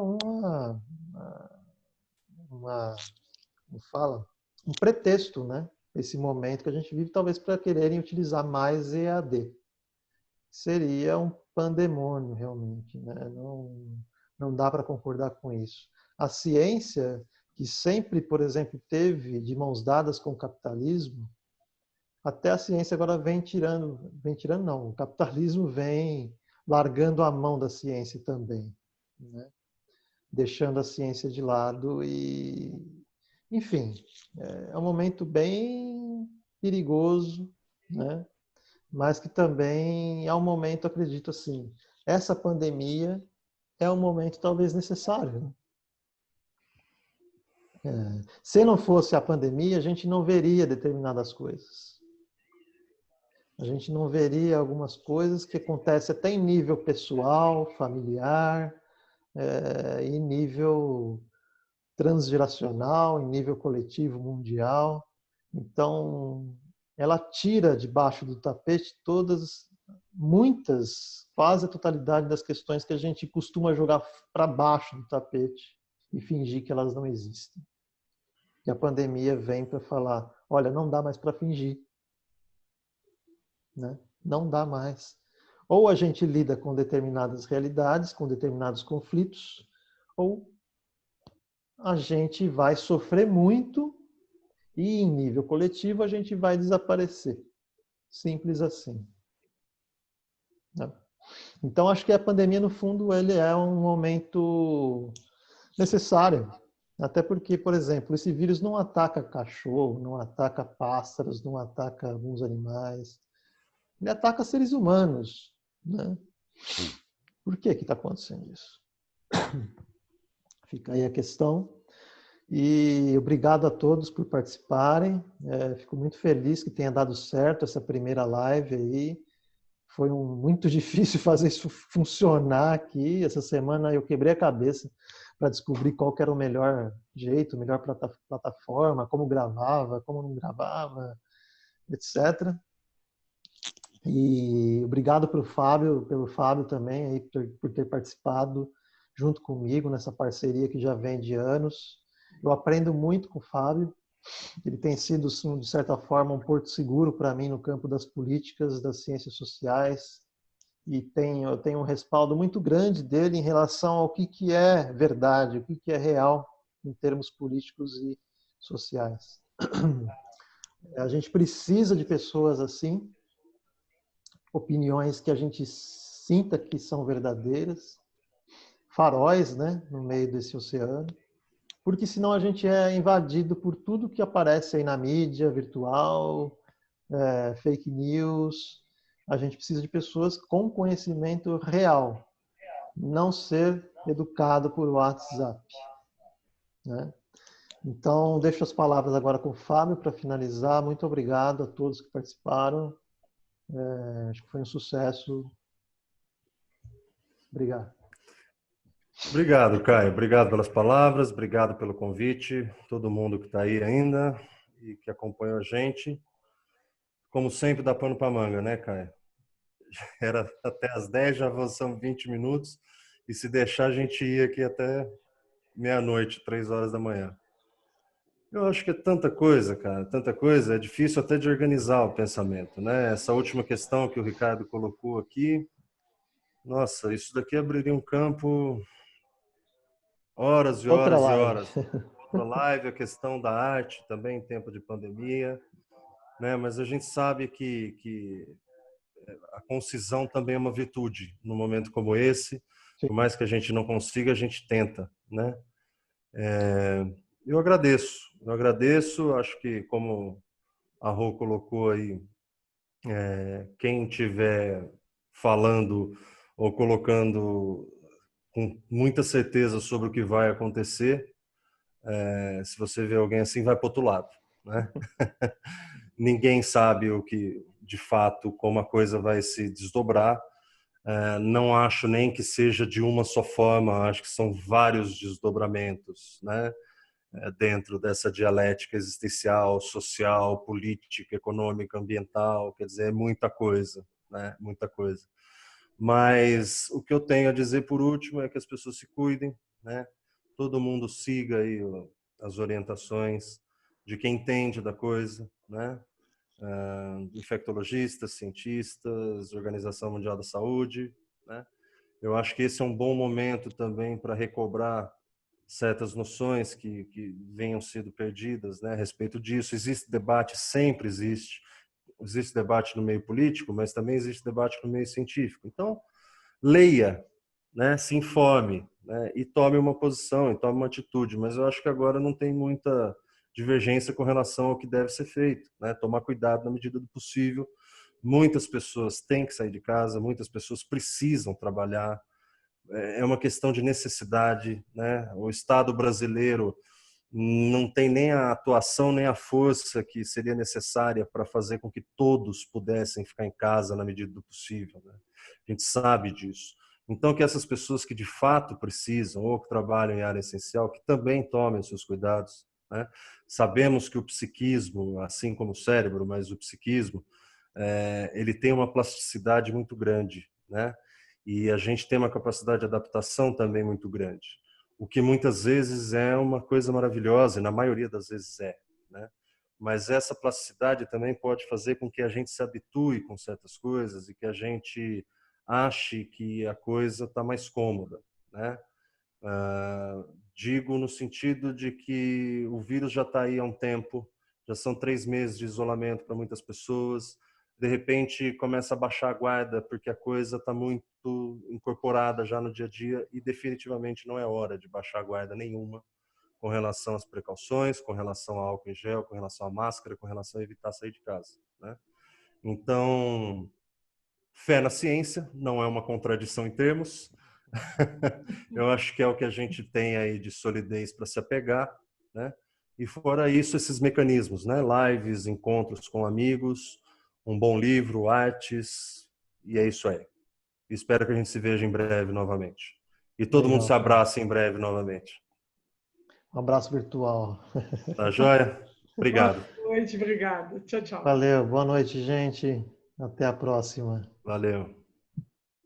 como fala, um pretexto, né? Esse momento que a gente vive, talvez para quererem utilizar mais EAD. Seria um pandemônio, realmente, né? Não dá para concordar com isso. A ciência, que sempre, por exemplo, teve de mãos dadas com o capitalismo, até a ciência agora vem tirando não, o capitalismo vem largando a mão da ciência também, né? Deixando a ciência de lado e, enfim, é um momento bem perigoso, né? Mas que também é um momento, acredito assim, essa pandemia é um momento talvez necessário, né? Se não fosse a pandemia, a gente não veria determinadas coisas. A gente não veria algumas coisas que acontecem até em nível pessoal, familiar, em nível transgeracional, em nível coletivo mundial. Então, ela tira debaixo do tapete muitas, quase a totalidade das questões que a gente costuma jogar para baixo do tapete e fingir que elas não existem. E a pandemia vem para falar, olha, não dá mais para fingir, né? Não dá mais. Ou a gente lida com determinadas realidades, com determinados conflitos, ou a gente vai sofrer muito e, em nível coletivo, a gente vai desaparecer. Simples assim, né? Então, acho que a pandemia, no fundo, ele é um momento necessário. Até porque, por exemplo, esse vírus não ataca cachorro, não ataca pássaros, não ataca alguns animais. Ele ataca seres humanos, né? Por que está acontecendo isso? Fica aí a questão. E obrigado a todos por participarem. Fico muito feliz que tenha dado certo essa primeira live aí. Foi muito difícil fazer isso funcionar aqui. Essa semana eu quebrei a cabeça para descobrir qual que era o melhor jeito, a melhor plataforma, como gravava, como não gravava, etc. E obrigado pelo Fábio também aí por ter participado junto comigo nessa parceria que já vem de anos. Eu aprendo muito com o Fábio. Ele tem sido, sim, de certa forma, um porto seguro para mim no campo das políticas, das ciências sociais. E eu tenho um respaldo muito grande dele em relação ao que é verdade, o que é real em termos políticos e sociais. A gente precisa de pessoas assim, opiniões que a gente sinta que são verdadeiras, faróis, né, no meio desse oceano, porque senão a gente é invadido por tudo que aparece aí na mídia virtual, fake news. A gente precisa de pessoas com conhecimento real, não ser educado por WhatsApp, né? Então, deixo as palavras agora com o Fábio para finalizar. Muito obrigado a todos que participaram. Acho que foi um sucesso. Obrigado. Obrigado, Caio. Obrigado pelas palavras, obrigado pelo convite, todo mundo que está aí ainda e que acompanhou a gente. Como sempre, dá pano para manga, né, Caio? Era até às 10, já avançamos 20 minutos e se deixar a gente ia aqui até meia-noite, 3 horas da manhã. Eu acho que é tanta coisa, cara, tanta coisa, é difícil até de organizar o pensamento, né? Essa última questão que o Ricardo colocou aqui, nossa, isso daqui abriria um campo horas e Outra horas e live. horas. Outra live, a questão da arte também em tempo de pandemia, né? Mas a gente sabe que a concisão também é uma virtude num momento como esse. Por Sim. mais que a gente não consiga, a gente tenta, né? Eu agradeço, acho que como a Rô colocou aí, quem tiver falando ou colocando com muita certeza sobre o que vai acontecer, se você vê alguém assim, vai para o outro lado, né? Ninguém sabe o que, de fato, como a coisa vai se desdobrar. Não acho nem que seja de uma só forma, acho que são vários desdobramentos, né? Dentro dessa dialética existencial, social, política, econômica, ambiental, quer dizer, é muita coisa, né? Muita coisa. Mas o que eu tenho a dizer por último é que as pessoas se cuidem, né? Todo mundo siga aí as orientações de quem entende da coisa, né? Infectologistas, cientistas, Organização Mundial da Saúde, né? Eu acho que esse é um bom momento também para recobrar certas noções que venham sido perdidas, né, a respeito disso. Existe debate, sempre existe. Existe debate no meio político, mas também existe debate no meio científico. Então, leia, né, se informe, né, e tome uma posição, e tome uma atitude. Mas eu acho que agora não tem muita divergência com relação ao que deve ser feito, né? Tomar cuidado na medida do possível. Muitas pessoas têm que sair de casa, muitas pessoas precisam trabalhar, é uma questão de necessidade, né? O Estado brasileiro não tem nem a atuação nem a força que seria necessária para fazer com que todos pudessem ficar em casa na medida do possível, né? A gente sabe disso. Então, que essas pessoas que de fato precisam ou que trabalham em área essencial, que também tomem os seus cuidados, né? Sabemos que o psiquismo, assim como o cérebro, mas o psiquismo, ele tem uma plasticidade muito grande, né? E a gente tem uma capacidade de adaptação também muito grande, o que muitas vezes é uma coisa maravilhosa, e na maioria das vezes é, né? Mas essa plasticidade também pode fazer com que a gente se habitue com certas coisas e que a gente ache que a coisa está mais cômoda, né? Digo no sentido de que o vírus já está aí há um tempo, já são 3 meses de isolamento para muitas pessoas, de repente começa a baixar a guarda porque a coisa está muito incorporada já no dia a dia e definitivamente não é hora de baixar a guarda nenhuma com relação às precauções, com relação ao álcool em gel, com relação à máscara, com relação a evitar sair de casa, né? Então, fé na ciência não é uma contradição em termos. Eu acho que é o que a gente tem aí de solidez para se apegar, né? E fora isso, esses mecanismos, né? Lives, encontros com amigos, um bom livro, artes, e é isso aí. Espero que a gente se veja em breve novamente. E todo mundo Legal, se cara. abrace em breve novamente. Um abraço virtual. Tá joia? Boa Obrigado. noite, obrigada. Tchau, tchau. Valeu, boa noite, gente. Até a próxima. Valeu.